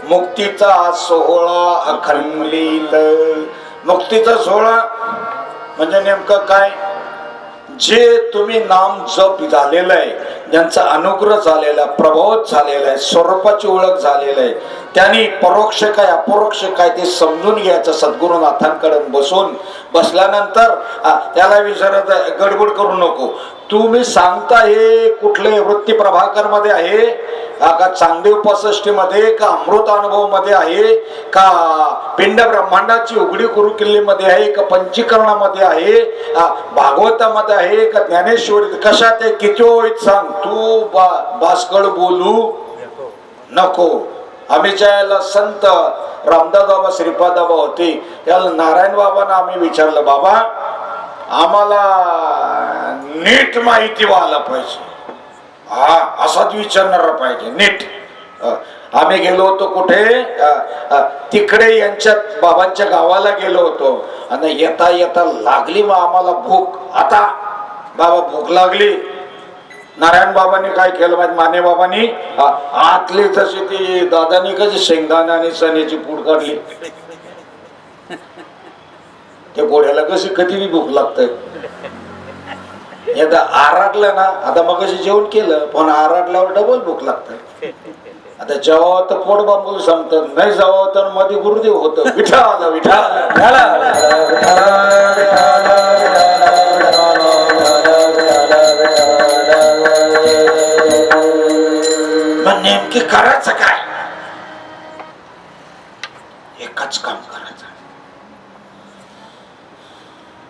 मुक्तीचा सोहळा अखंडित. मुक्तीचा सोहळा म्हणजे नेमकं काय? जे तुम्ही नाम जप झालेलं आहे, ज्यांचा अनुग्रह झालेला, प्रभाव झालेला आहे, स्वरूपाची ओळख झालेली आहे, त्यांनी परोक्ष काय अपरोक्ष काय ते समजून घ्यायचं. सद्गुरुनाथांकडे बसल्यानंतर त्याला विचारत गडबड करू नको. तुम्ही सांगता हे कुठले वृत्ती प्रभाकर मध्ये आहे का, चांगदेव 65 मध्ये का, अमृत अनुभव मध्ये आहे का, पिंड ब्रह्मांडाची उघडी कुरु किल्लीमध्ये आहे का, पंचीकरणामध्ये आहे, भागवतामध्ये आहे का, ज्ञानेश्वरी कशात आहे, किती ओळीत सांग. तू बासकळ बोलू नको. आम्ही ज्याला संत रामदास बाबा श्रीपाद बाबा होते त्याला नारायण बाबांना आम्ही विचारलं, बाबा आम्हाला नीट माहिती व्हायला पाहिजे. हा असाच विचारणार पाहिजे नीट. आम्ही गेलो होतो कुठे, तिकडे यांच्या बाबांच्या गावाला गेलो होतो आणि येता येता लागली मग आम्हाला भूक. आता बाबा भूक लागली. नारायण बाबांनी काय केलं माहिती, माने बाबांनी आतली तशी ती दादानी कशी शेंगदाणे आणि चण्याची पूड काढली. त्या गोड्याला कशी कधी भूक लागते. एकदा आराडलं ना, आता मग कशी जेवण केलं पण आराडल्यावर डबल भूक लागते. आता जेव्हा तर पोट बांबूल सांगतात, नाही जावं तर मध्ये गुरुदेव होत विठा विठा. नेमकी करायचं काय? एकच काम करायचं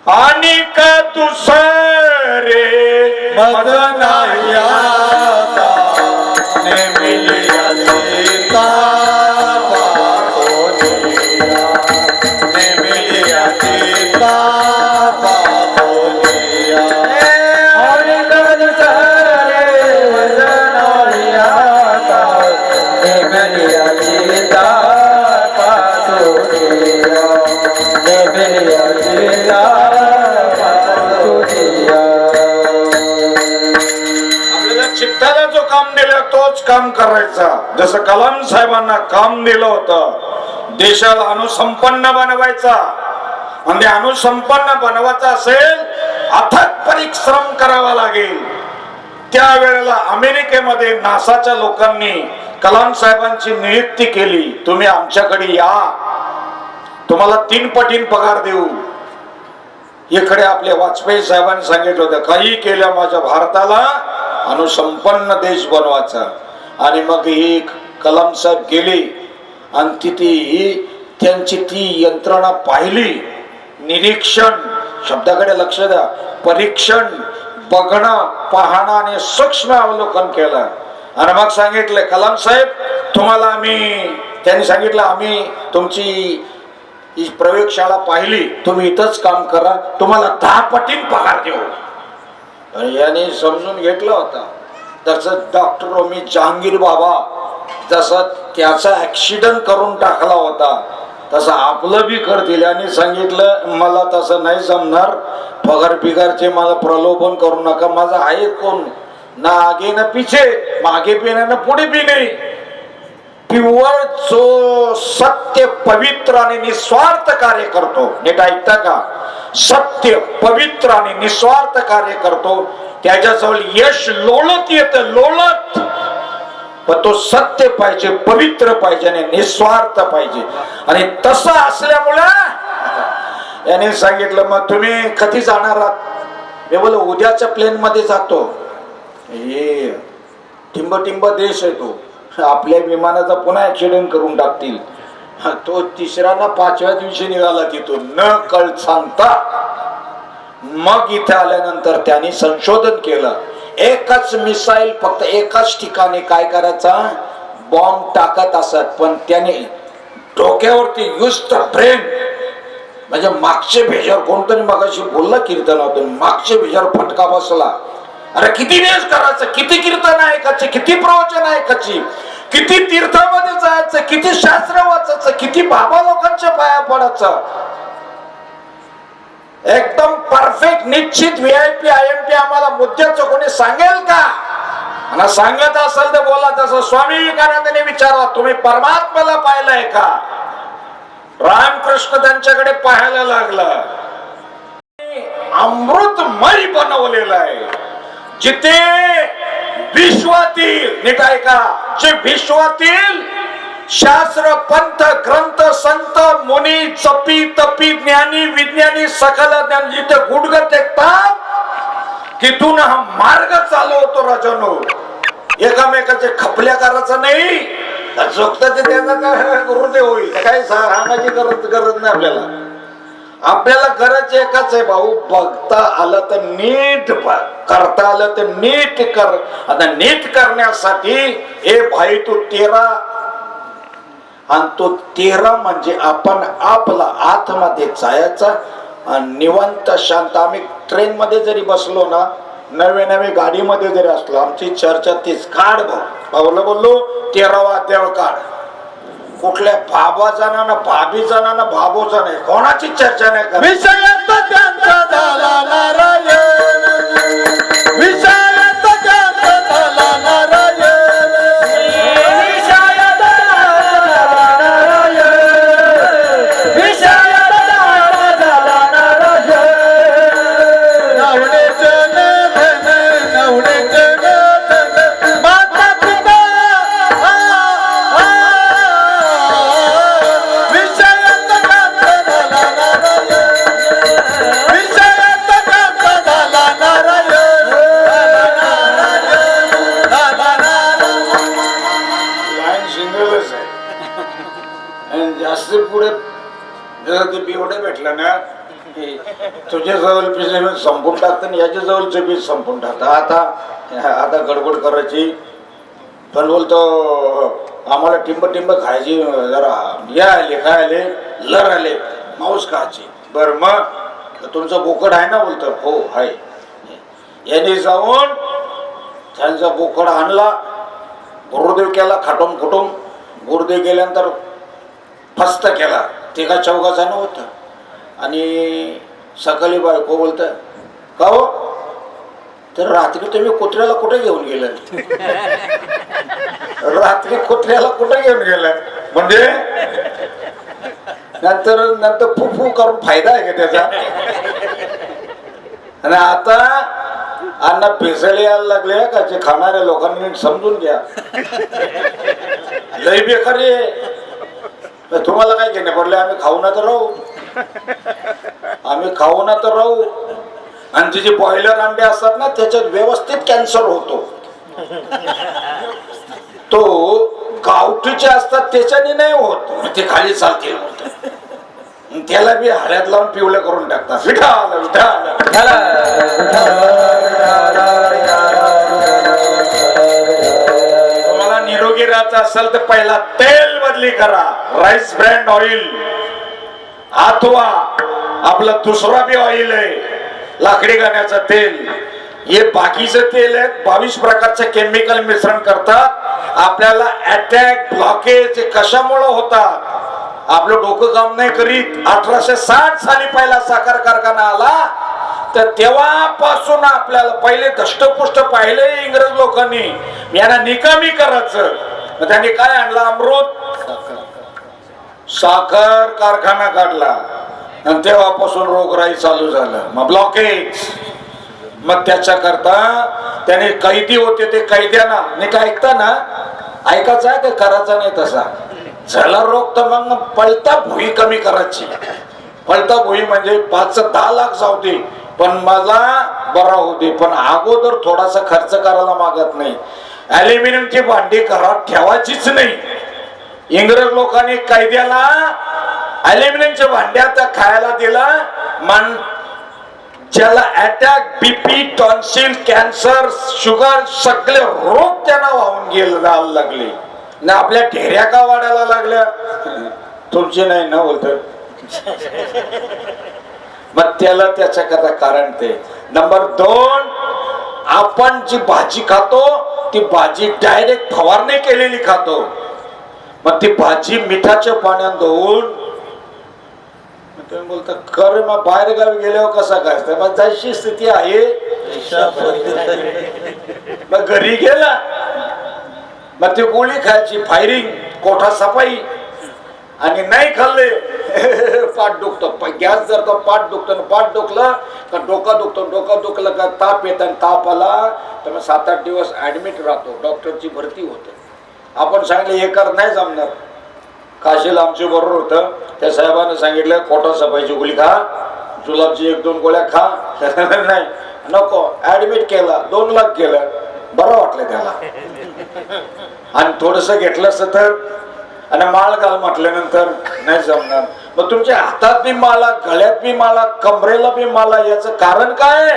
आणि का दुसरे मद नाही आता. आपल्याला चित्ताला जो काम दिलं तोच काम करायचा. जसं कलाम साहेबांना काम दिलं होतं देशाला अनुसंपन्न बनवायचा, म्हणजे अनुसंपन्न बनवायचा असेल अथक परिश्रम करावा लागेल. त्यावेळेला अमेरिकेमध्ये नासाच्या लोकांनी कलाम साहेबांची नियुक्ती केली. तुम्ही आमच्याकडे या, तुम्हाला 3 पटीने पगार देऊ. इकडे आपले वाजपेयी साहेबांनी सांगितलं होतं, काही केलं माझ्या भारताला अनुसंपन्न देश बनवायचा. आणि मग ही कलाम साहेब गेली आणि तिथे त्यांची ती यंत्रणा पाहिली. निरीक्षण शब्दाकडे लक्ष द्या, परीक्षण, बघणं, पाहणं आणि सूक्ष्म अवलोकन केलं. आणि मग सांगितलं, कलाम साहेब तुम्हाला त्यांनी सांगितलं आम्ही तुमची ही प्रयोगशाळा पाहिली, तुम्ही इथंच काम करा, तुम्हाला 10 पटीने पगार देऊ. याने समजून घेतलं होता. तसं डॉक्टर रोमी जहांगीर बाबा जसं त्याचा ऍक्सिडेंट करून टाकला होता तसं आपलं बी कर दिलं आणि सांगितलं मला तसं नाही जमणार, पगार बिगारचे मला प्रलोभन करू नका. माझा आहे कोण ना आगे ना पिछे, मागे बी नाही ना पुढे बी नाही. प्युअर जो सत्य पवित्र आणि निस्वार्थ कार्य करतो, नीट ऐकता का, सत्य पवित्र आणि निस्वार्थ कार्य करतो त्याच्याजवळ यश लोळत येतं, लोळत. पण तो सत्य पाहिजे, पवित्र पाहिजे आणि निस्वार्थ पाहिजे. आणि तसं असल्यामुळे याने सांगितलं मग तुम्ही कधी जाणार आहात? मी बोल उद्याच्या प्लेन मध्ये जातो. हे टिंब देश आहे तो, आपल्या विमानाचा पुन्हा ऍक्सिडेंट करून टाकतील. तो 3ऱ्या ना 5व्या दिवशी निघाला तिथून न कळ सांगता. मग इथे आल्यानंतर त्यांनी संशोधन केलं. एकच मिसाईल फक्त एकाच ठिकाणी काय करायचा, बॉम्ब टाकत असत, पण त्याने डोक्यावरती युज द ब्रेन, म्हणजे मागचे भेजावर कोणतरी मगाशी बोलला कीर्तनातून, मागचे भेजावर फटका बसला. अरे किती वेळ करायचं, किती कीर्तन ऐकायचे, किती प्रवचन ऐकायची, किती तीर्थामध्ये जायचं, किती शास्त्र वाचायचं, किती बाबा लोकांच्या पाया पडायचं. एकदम परफेक्ट निश्चित VIP IMP आम्हाला मुद्द्याचं कोणी सांगेल का? आणि सांगत असेल तर बोला. तसं स्वामी विवेकानंदांनी विचारला, तुम्ही परमात्म्याला पाहिलंय का? रामकृष्ण त्यांच्याकडे पाहायला लागलं. अमृतमय बनवलेलं आहे. जिथे विश्वातील, नीट ऐका, जे विश्वातील शास्त्र पंथ ग्रंथ संत मुनी जपी तपी ज्ञानी विज्ञानी सकल ज्ञान जिथे गुडघे टेकतात, तिथून हा मार्ग चालू होतो. राजानो, एकामेकाचे खपल्या करायचं नाही. चुकत ते त्यांना गुरुदेव होईल, काही सांगायची गरज नाही. आपल्याला गरज एकच आहे भाऊ, बघता आलं तर नीट बघ, करता आलं तर नीट कर. आता नीट करण्यासाठी ए भाई तू 13 आणि तो 13 म्हणजे आपण आपला आतमध्ये जायचा आणि निवांत शांत. आम्ही ट्रेन मध्ये जरी बसलो ना, नवे गाडीमध्ये जरी असलो, आमची चर्चा तीच. काढ भाऊला बोललो 13वा अध्याय काढ. कुठल्या बाबा जणांना भाभी जणांना भाबोचा नाही, कोणाची चर्चा नाही करत. विषयात त्यांचा झाला नारायण, विषयात त्यांचा झाला नारायण, विषयात झाला नारायण, विषयात झाला नारायण. नवडे जन धन, नवडे जन धन, माता पिता जास्त पुढे ते बिवडे भेटलं ना, तुझ्या जवळ पीस संपून टाकतं आणि याच्या जवळचं पीस संपून टाकतं. आता गडबड करायची. पण बोलतो आम्हाला टिंब खायची, जरा या आले काय आले लर आले मांस खायची. बर मग तुमचं बोकड आहे ना? बोलतो हो आहे. यांनी जाऊन त्यांचा बोकड आणला, गुरुदेव केला खाटून खुटून. गुरुदेव गेल्यानंतर फस्त केला. तिघा चौघा जण होत. आणि सकाळी बायको बोलत का हो, तर रात्री तुम्ही कुत्र्याला कुठे घेऊन गेलं? रात्री कुत्र्याला कुठे घेऊन गेलं म्हणजे नंतर फू करून फायदा आहे का त्याचा? आणि आता अन्न भेसळ यायला लागले का, जे खाणाऱ्या लोकांनी समजून घ्या. लय बेकार आहे. तुम्हाला काय घेणे पडले? आम्ही खाऊ ना तर राहू, आम्ही खाऊ ना तर राहू. आणि जे बॉयलर अंडे असतात ना, त्याच्यात व्यवस्थित कॅन्सर होतो. तो गावठीचे असतात त्याच्याने नाही होत, ते खाली चालतील. त्याला बी हळद लावून पिवळं करून टाकतात. विठाल विठाल. तुम्हाला निरोगी राहायचं असेल तर पहिला तेल बदली करा. राईस ब्रँड ऑइल अथवा आपलं दुसरा बी ऑइल आहे लाकडी गाण्याचं तेल. हे बाकीचं तेल आहे, 22 प्रकारचे केमिकल मिश्रण करतात. आपल्याला अटॅक ब्लॉकेज कशामुळे होतात? आपलं डोकं काम नाही करीत. 1860 साली पहिला साखर कारखाना आला, तर तेव्हापासून आपल्याला पहिले धष्टपुष्ट पाहिले इंग्रज लोकांनी, यांना निकामी करायचं. मग त्यांनी काय आणलं? अमृत साखर कारखाना काढला. आणि तेव्हापासून रोगराई चालू झालं, मग ब्लॉकेज. मग त्याच्याकरता त्याने कैदी होते, ते कैद्यांना नाही का ऐकता ना, ऐकायचा आहे का करायचा नाही तसा. झाला रोग तर मग पळता भुई कमी करायची. पळता भुई म्हणजे 5 ते 10 लाख जाऊ दे, पण मला बरा होते. पण अगोदर थोडासा खर्च करायला मागत नाही. ॲल्युमिनियमची भांडी घरात ठेवायचीच नाही. इंग्रज लोकांनी कैद्याला ॲल्युमिनियमच्या भांड्यात खायला दिलं. मन ज्याला attack, BP, tonsil, cancer, sugar सगळे रोग त्यांना वाहून गेला लागले. ना आपल्या ढेऱ्या का वाढायला लागल्या? तुमची नाही ना बोलत. मग त्याला त्याच्या कथा कारण ते. नंबर 2, आपण जी भाजी खातो ती भाजी डायरेक्ट फवारणी केलेली खातो. मग ती भाजी मिठाच्या पाण्यात धुवून तुम्ही बोलता खरं मग बाहेर गावी गेल्यावर कसा काय असतं मग जायची स्थिती आहे मग घरी गेला मग ती गोळी खायची फायरिंग कोठा सफाई आणि नाही खाल्ले पाठ दुखतो गॅस जर तो पाठ दुखतो पाठ दुखलं का डोकं दुखलं का ताप येत आणि ताप आला तर मग 7-8 दिवस ऍडमिट राहतो डॉक्टरची भरती होते आपण सांगितलं हे कर नाही जमणार काशीला आमच्या बरोबर होतं त्या साहेबांनी सांगितलं कोठा सफाईची गोळी खा जुलाबची 1-2 गोळ्या खा नाही नको ऍडमिट केला 2 लाख केलं बरं वाटलं त्याला आणि थोडस घेतलं असतं तर आणि माळ घाल म्हटल्यानंतर नाही जमणार मग तुमच्या हातात बी माला गळ्यात बी माला कमरेला बी माला याचं कारण काय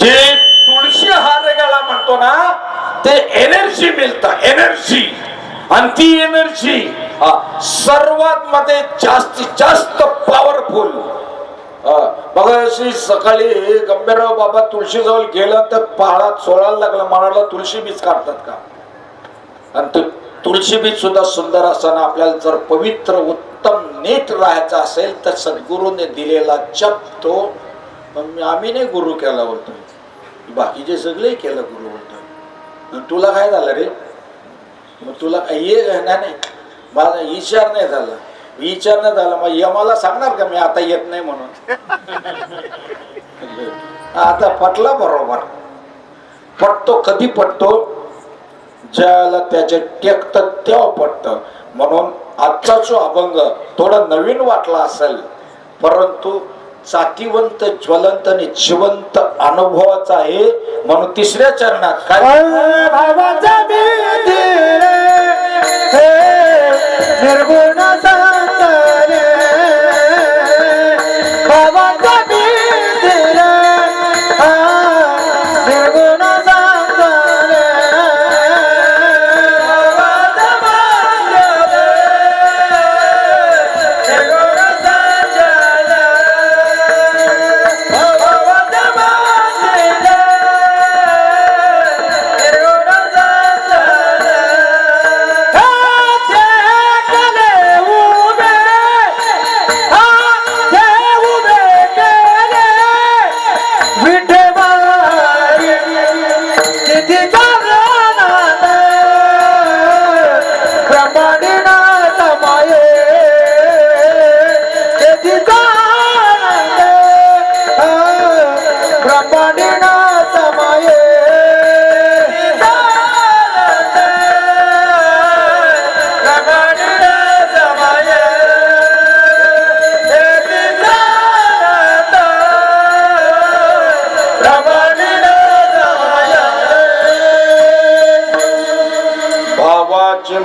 जे तुळशी हार गळा म्हणतो ना ते एनर्जी मिळतं एनर्जी आणि ती एनर्जी सर्वात मध्ये जास्तीत जास्त पॉवरफुल बघा अशी सकाळी गंभीरराव बाबा तुळशीजवळ गेलं तर पहाडात सोळायला लागला म्हणाला तुळशी बीज काढतात का आणि ते तुळशी बीज सुद्धा सुंदर असताना आपल्याला जर पवित्र उत्तम नीट राहायचं असेल तर सद्गुरूने दिलेला जप तो आम्ही नाही गुरु केला बोलतोय बाकीचे सगळे केलं गुरु बोलतोय तुला काय झालं रे मग तुला ये नाही माझा विचार नाही झाला विचार नाही झाला मग यमाला सांगणार का मी आता येत नाही म्हणून आता पटला बरोबर पटतो कधी पटतो ज्याला त्याचे टेकत तेव्हा पटत म्हणून आजचा जो अभंग थोडा नवीन वाटला असेल परंतु सातिवंत ज्वलंत आणि जिवंत अनुभवाचा आहे म्हणून 3ऱ्या चरणात काय निर्गुण संतले बाबाचा बीज निर्गुण संतले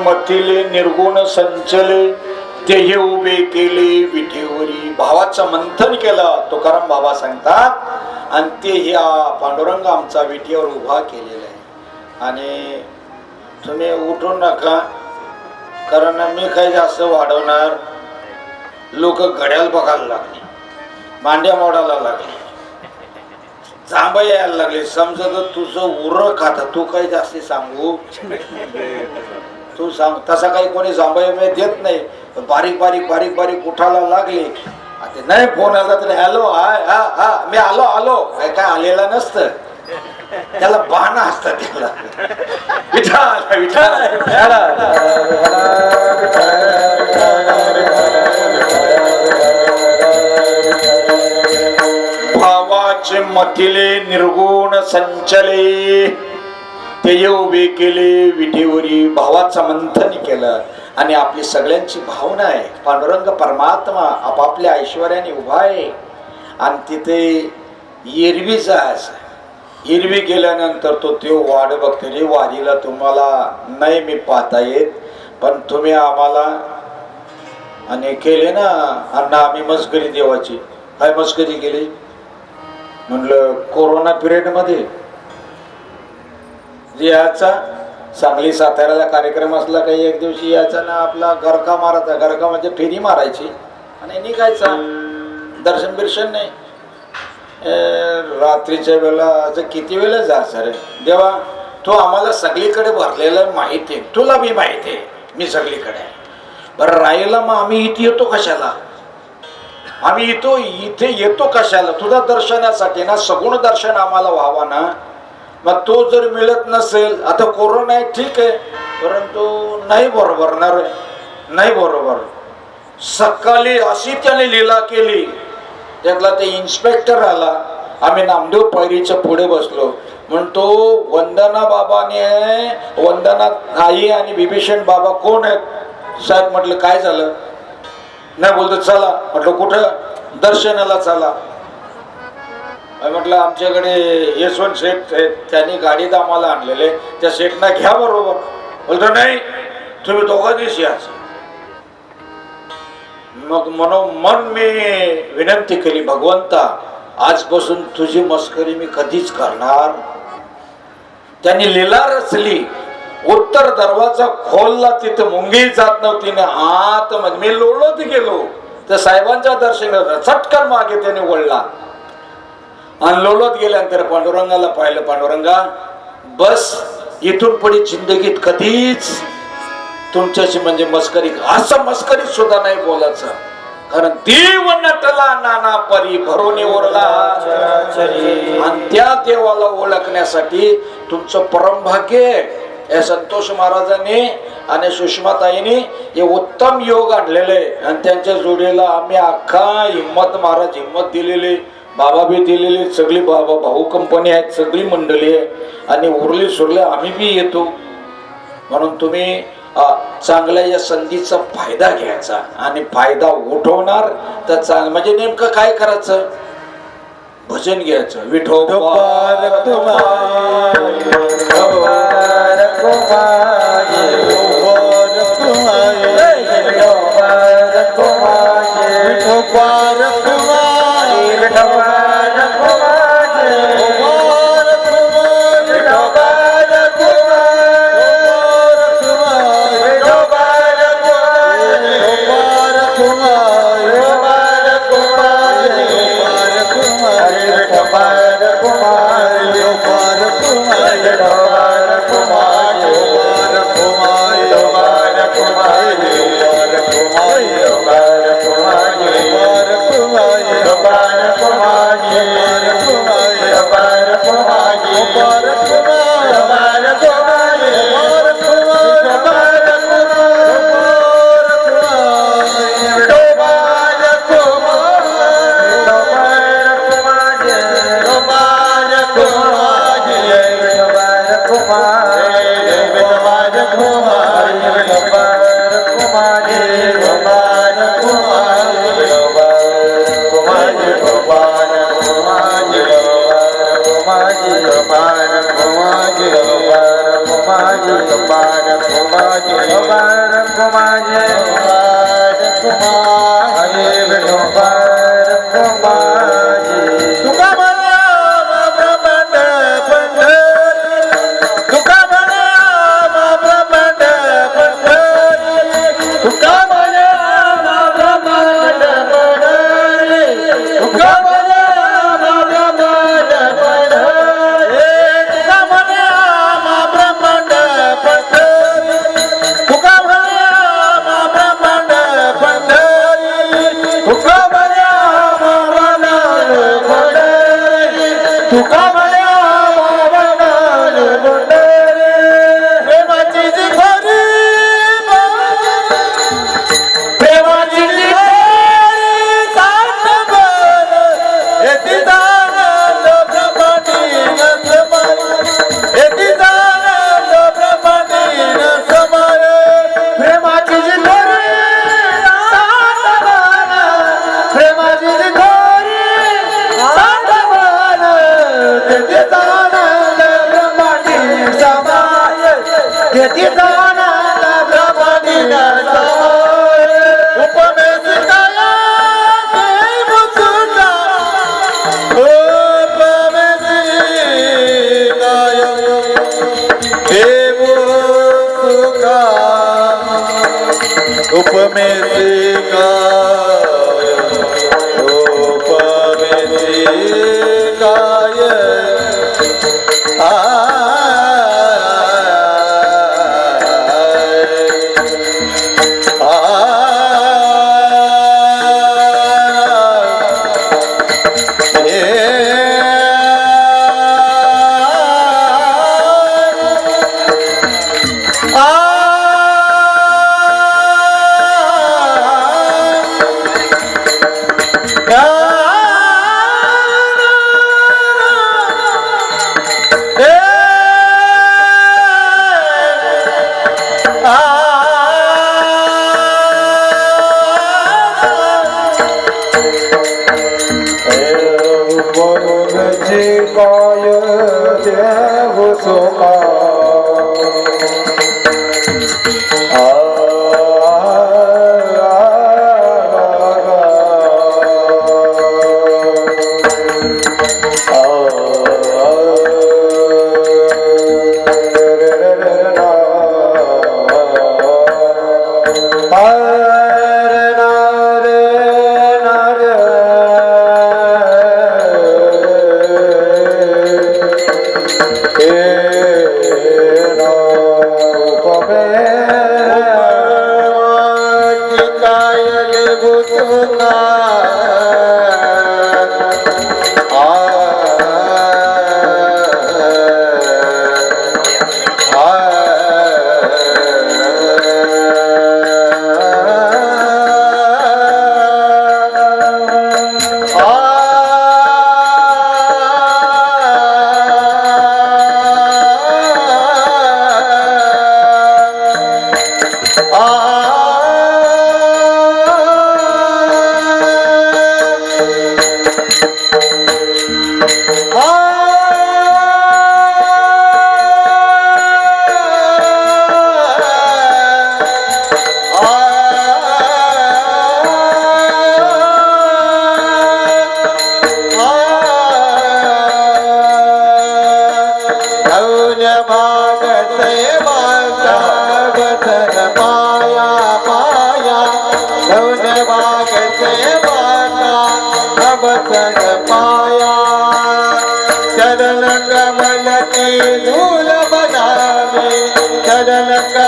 मथिले निर्गुण संचले तेही उभे केले विठेवरी भावाचं मंथन केलं तुकाराम बाबा सांगतात आणि ते ह्या पांडुरंग आमचा विठेवर उभा केलेला आहे आणि तुम्ही उठू नका कारण मी काही जास्त वाढवणार लोक घड्याल बघायला लागले मांड्या मोडायला लागले जांभा यायला लागले समजा तुझं उर खाता तू काही जास्त सांगू तू सांग तसा काही कोणी जांभया देत नाही बारीक बारीक बारीक बारीक उठायला लागले आता नाही फोन आला तरी हॅलो हाय हा हा मी आलो आलो काय आलेला नसतं त्याला बहाणा असतं त्याला विठाल विठाल भावाचे मथिले निर्गुण संचले ते उभे केले विठेवरी भावाचं मंथन केलं आणि आपली सगळ्यांची भावना आहे पांडुरंग परमात्मा आपापल्या ऐश्वर्याने उभा आहे आणि तिथे एरवीचा एरवी गेल्यानंतर तो वाढ बघते रे वारीला तुम्हाला नाही मी पाहता येत पण तुम्ही आम्हाला आणि केले ना अण्णा आम्ही मस्करी देवाची काय मस्करी केली म्हणलं कोरोना पिरियड मध्ये याचा सांगली साताऱ्याला कार्यक्रम असला काही एक दिवशी याचा ना आपला गरका मारायचा गरका म्हणजे फेरी मारायची आणि निघायचा दर्शन बिर्शन नाही रात्रीच्या वेळेला असं किती वेळेला जा सर देवा तू आम्हाला सगळीकडे भरलेलं माहिती आहे तुला बी माहिती आहे मी सगळीकडे आहे बरं राहायला मग आम्ही इथे येतो कशाला? आम्ही इथे येतो कशाला? तुझा दर्शनासाठी ना, सगुण दर्शन आम्हाला व्हावा ना. मग तो जर मिळत नसेल, आता कोरोना आहे ठीक आहे, परंतु नाही बरोबर ना रे, नाही बरोबर. सकाळी अशी त्याने लीला केली, त्यातला ते इन्स्पेक्टर आला, आम्ही नामदेव पायरीच्या पुढे बसलो, म्हणतो वंदना बाबाने, वंदना आई आणि बिभीषण बाबा कोण आहेत? साहेब म्हटलं काय झालं? नाही बोलतो चला. म्हटलं कुठं? दर्शनाला चला. म्हटलं आमच्याकडे यशवंत शेठ आहेत, त्यांनी गाडीत आम्हाला आणलेले, त्या शेठना घ्या बरोबर. बोलतो नाही तुम्ही दोघा दिवशी याच. मग मनोमन मी विनंती केली, भगवंता आजपासून तुझी मस्करी मी कधीच करणार. त्यांनी लीला रचली, उत्तर दरवाजा खोलला, तिथे मुंगी जात नव्हती ना आत मध्ये. मी लोळत गेलो त्या साहेबांच्या दर्शनाला, चटकन मागे त्याने वळला आणि लोळत गेल्यानंतर पांडुरंगाला पाहिलं. पांडुरंगा बस, इथून पुढे जिंदगीत कधीच तुमच्याशी म्हणजे मस्करी, असं मस्करीत सुद्धा नाही बोलायचं, कारण देव नटला नाना परी भरोनी ओरला. आणि त्या देवाला ओळखण्यासाठी तुमचं परमभाग्य या संतोष महाराजांनी आणि सुषमाताईंनी हे उत्तम योग आणलेले. आणि त्यांच्या जोडीला आम्ही अख्खा हिम्मत महाराज हिम्मत दिलेली, बाबा बी दिलेली, सगळी बाबा भाऊ कंपनी आहेत, सगळी मंडळी आहे, आणि उरली सुरले आम्ही बी येतो. म्हणून तुम्ही चांगल्या या संधीचा फायदा घ्यायचा, आणि फायदा उठवणार तर चांगलं म्हणजे नेमकं काय करायचं? भजन घ्यायचं. विठोबा आ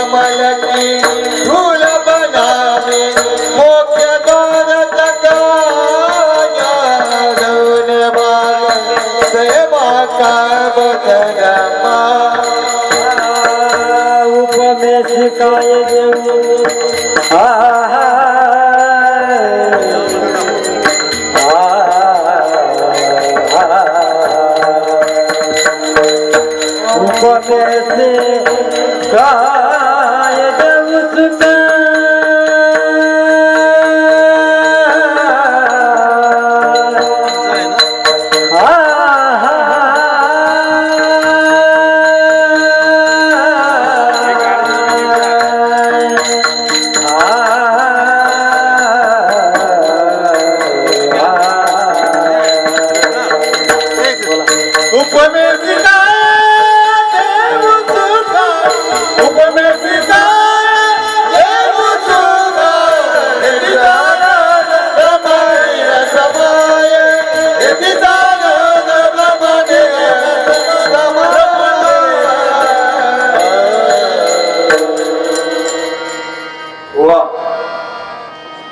कमलकी फूल बनावे मोक्ष द्वार तकाया गौन बाग सेवा का बदनमा उपमे शिकाय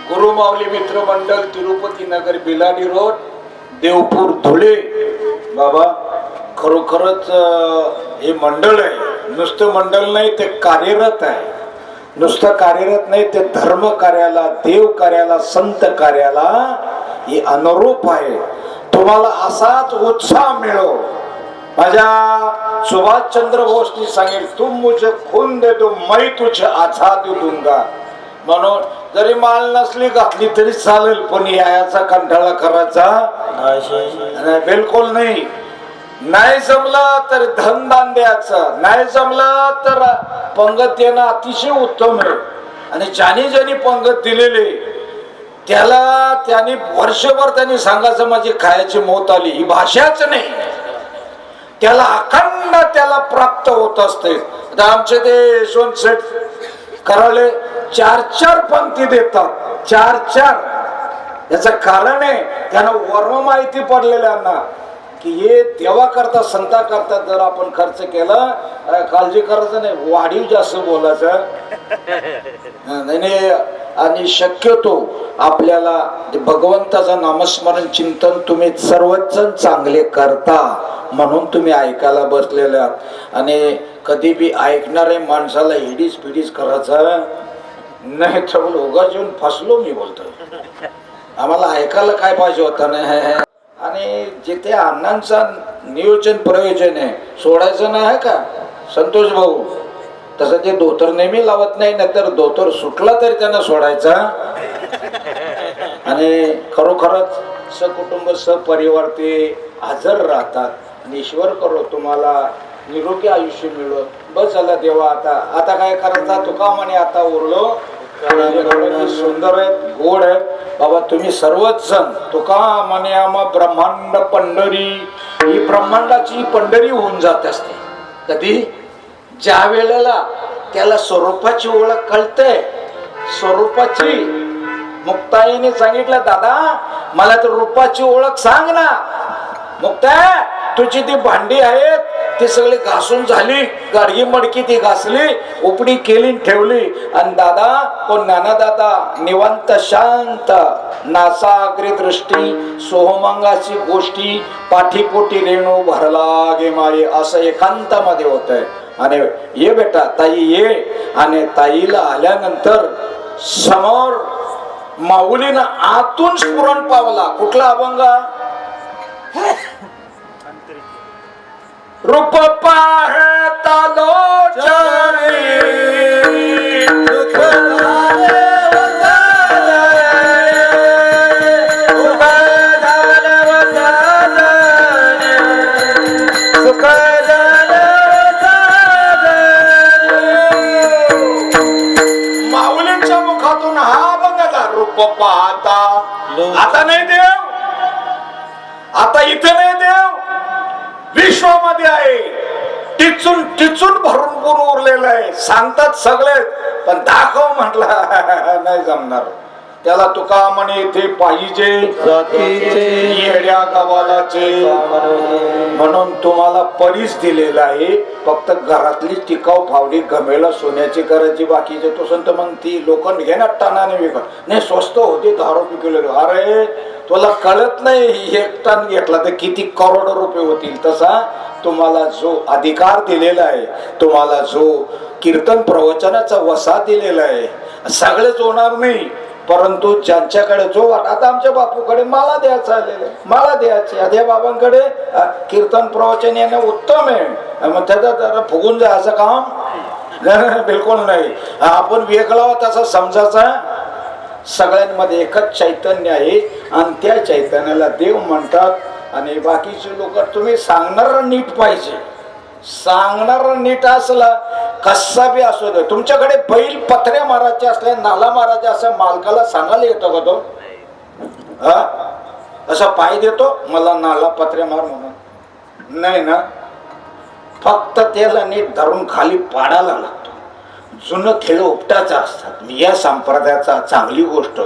गुरुमाऊली मित्रमंडळ तिरुपती नगर बिलाडी रोड देवपूर धुळे. बाबा खरोखरच हे मंडळ आहे, नुसतं मंडळ नाही ते कार्यरत आहे. नुसतं कार्यरत नाही ते धर्म कार्याला, देव कार्याला, संत कार्याला हे अनुरूप आहे. तुम्हाला असाच उत्साह मिळो. माझ्या सुभाषचंद्र बोसनी सांगेल, तुम मुझे खून दे दो मैं तुझे आझादी दूंगा. म्हणून जरी माल नसली घातली तरी चालेल, पण याचा कंटाळा करायचा नाही, बिलकुल नाही. नाही जमलं तर धनदान द्यायचं, नाही जमलं तर पंगत देणं अतिशय उत्तम आहे. आणि ज्याने ज्याने पंगत दिलेली त्याला त्यांनी वर्षभर त्यांनी सांगायचं माझी खायची मौत आली, ही भाषाच नाही, त्याला अखंड त्याला प्राप्त होत असते. आता आमचे ते यशवंत शेठ कराले 4-4 पंक्ती देतात, 4-4. याचं कारण आहे त्यांना वर्म माहिती पडलेल्यांना की हे देवा करता, संता करता जर आपण खर्च केला, काळजी करायचं नाही, वाढीव जास्त बोलायचं नाही. आणि शक्यतो आपल्याला भगवंताचं नामस्मरण चिंतन तुम्ही सर्वच जण चांगले करता म्हणून तुम्ही ऐकायला बसलेले आहात. आणि कधी बी ऐकणारे माणसाला हिडीस पिडीस करायचं नाही, तर उगाच येऊन फसलो मी बोलतो. आम्हाला ऐकायला काय पाहिजे होतं नाही. आणि जिथे अण्णांचं नियोजन प्रयोजन आहे सोडायचं नाही का संतोष भाऊ, तसं ते धोतर नेहमी लावत नाही, नाहीतर धोतर सुटला तरी त्यांना सोडायचा. आणि खरोखरच सकुटुंब सपरिवार ते हजर राहतात. आणि ईश्वर करो तुम्हाला निरोगी आयुष्य मिळो. बस झाला देवा, आता काय करायचा तुका म्हणे, आता उरलो. सुंदर आहेत, गोड आहेत बाबा. तुम्ही सर्वच जण तुका म्हणे आम्हा ब्रह्मांड पंढरी, ही ब्रह्मांडाची पंढरी होऊन जात असते. कधी ज्या वेळेला त्याला स्वरूपाची ओळख कळते, स्वरूपाची. मुक्ताईने सांगितलं, दादा मला तर रूपाची ओळख सांग ना. मुक्ताई तुझी ती भांडी आहेत ती सगळी घासून झाली, गाडगी मडकी ती घासली, उपडी केली ठेवली. आणि दादा कोण नाना दादा निवांत शांत, नासाग्री दृष्टी, सोहमंगाची गोष्टी, पाठीपोटी रेणू भरला गे माये, असं एकांतामध्ये होत आहे. आणि ये बेटा ताई ये. आणि ताईला आल्यानंतर समोर माऊलीनं आतून स्फुरण पावला. कुठला अभंग? रूप पाहता लोचनी सुख झाले सुख झाले सुख झाले. माऊलींच्या मुखातून हा बघा रूप पाहता. आता नाही देव, आता इथे नाही देव, विश्वामध्ये आहे. टिचून टिचून भरून उरलेलं आहे. सांगतात सगळे, पण दाखव म्हटलं नाही जमणार. त्याला तुका म्हणे ते पाहिजे जातीचे येड्या गावालाचे. म्हणून तुम्हाला परीस दिलेला आहे. फक्त घरातली टिकाऊ फावडी गमेला सोन्याची करायची, बाकीचे तो संत मग ती लोक घेणार टाणाने विकत नाही. स्वस्त होते 10 रुपये किलो. अरे तुला कळत नाही 1 टन घेतला तर किती करोड रुपये होतील. तसा तुम्हाला जो अधिकार दिलेला आहे, तुम्हाला जो कीर्तन प्रवचनाचा वसा दिलेला आहे, सगळेच होणार नाही. परंतु ज्यांच्याकडे जो वाट, आता आमच्या बापूकडे माला द्यायचा आलेला, माला द्यायची. आधी बाबांकडे कीर्तन प्रवचन येणं उत्तम आहे. मग त्याचा फुगून जायचं काम बिलकुल नाही. आपण वेगळा तसा समजायचा. सगळ्यांमध्ये एकच चैतन्य आहे आणि त्या चैतन्याला देव म्हणतात. आणि बाकीचे लोक तुम्ही सांगणार नीट पाहिजे. सांगणार नीट असला कसा बी असू दे. तुमच्याकडे बैल पत्र्या मारायचे असल्या, नाला मारायचे असं मालकाला सांगायला येतो का तो? असा पाय देतो मला नाला पत्र्या मार म्हणून? नाही ना. फक्त त्याला नीट धरून खाली पाडायला लागतो. जुनं खेळ उपटाचा असतात. मी या संप्रदायाचा चांगली गोष्ट,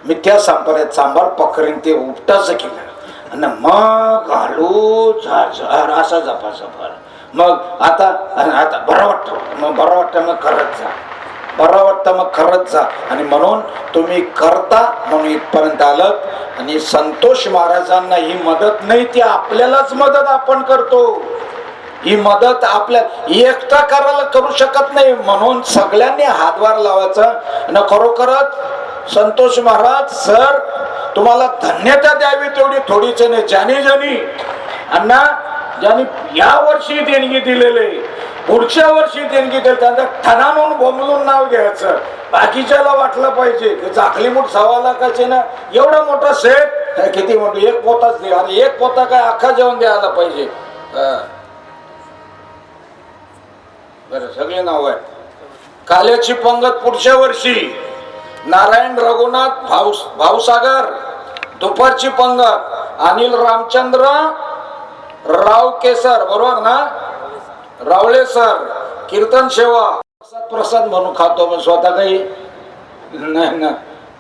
मी त्या संप्रदायात सांबार पकडेन ते उपटाचं केलं आणि मग घालू झार असा जपाजपार. मग आता बरं वाटतं, मग बरं वाटतं मग करत जा, बरं वाटतं मग करत जा. आणि म्हणून तुम्ही करता म्हणून इथपर्यंत आलं. आणि संतोष महाराजांना ही मदत नाही, ती आपल्यालाच मदत आपण करतो. ही मदत आपल्या एकटा करायला करू शकत नाही. म्हणून सगळ्यांनी हातभार लावायचा. आणि खरोखरच संतोष महाराज सर तुम्हाला धन्यता द्यावी तेवढी थोडीच नाही. ज्याने अण्णा ज्यांनी या वर्षी देणगी दिलेले, पुढच्या वर्षी देणगी दिली, त्यांचा ठणानून बोंबलून नाव घ्यायचं. बाकीच्याला वाटलं पाहिजे चाकली मूठ 1.25 लाखाचे ना, एवढा मोठा सेट किती म्हणतो 1 पोताच दे. आणि 1 पोता काय अख्खा जेवण द्यायला पाहिजे. बरं सगळे नाव आहेत. काल्याची पंगत पुढच्या वर्षी, नारायण रघुनाथ भाऊसागर दुपारची पंगत, अनिल रामचंद्र राव केसर बरोबर ना, रावळे सर कीर्तन सेवा. प्रसाद म्हणून खातो पण स्वतः काही नाही ना.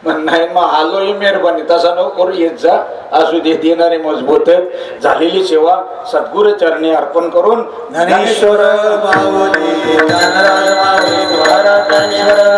नाही मग आलोही मेहरबानी तसा नको करू. येत जा असू दे. देणारे मजबूत झालेली सेवा सद्गुरू चरणी अर्पण करून ज्ञानेश्वर माऊली ज्ञानराज माऊली महाराजांश्वर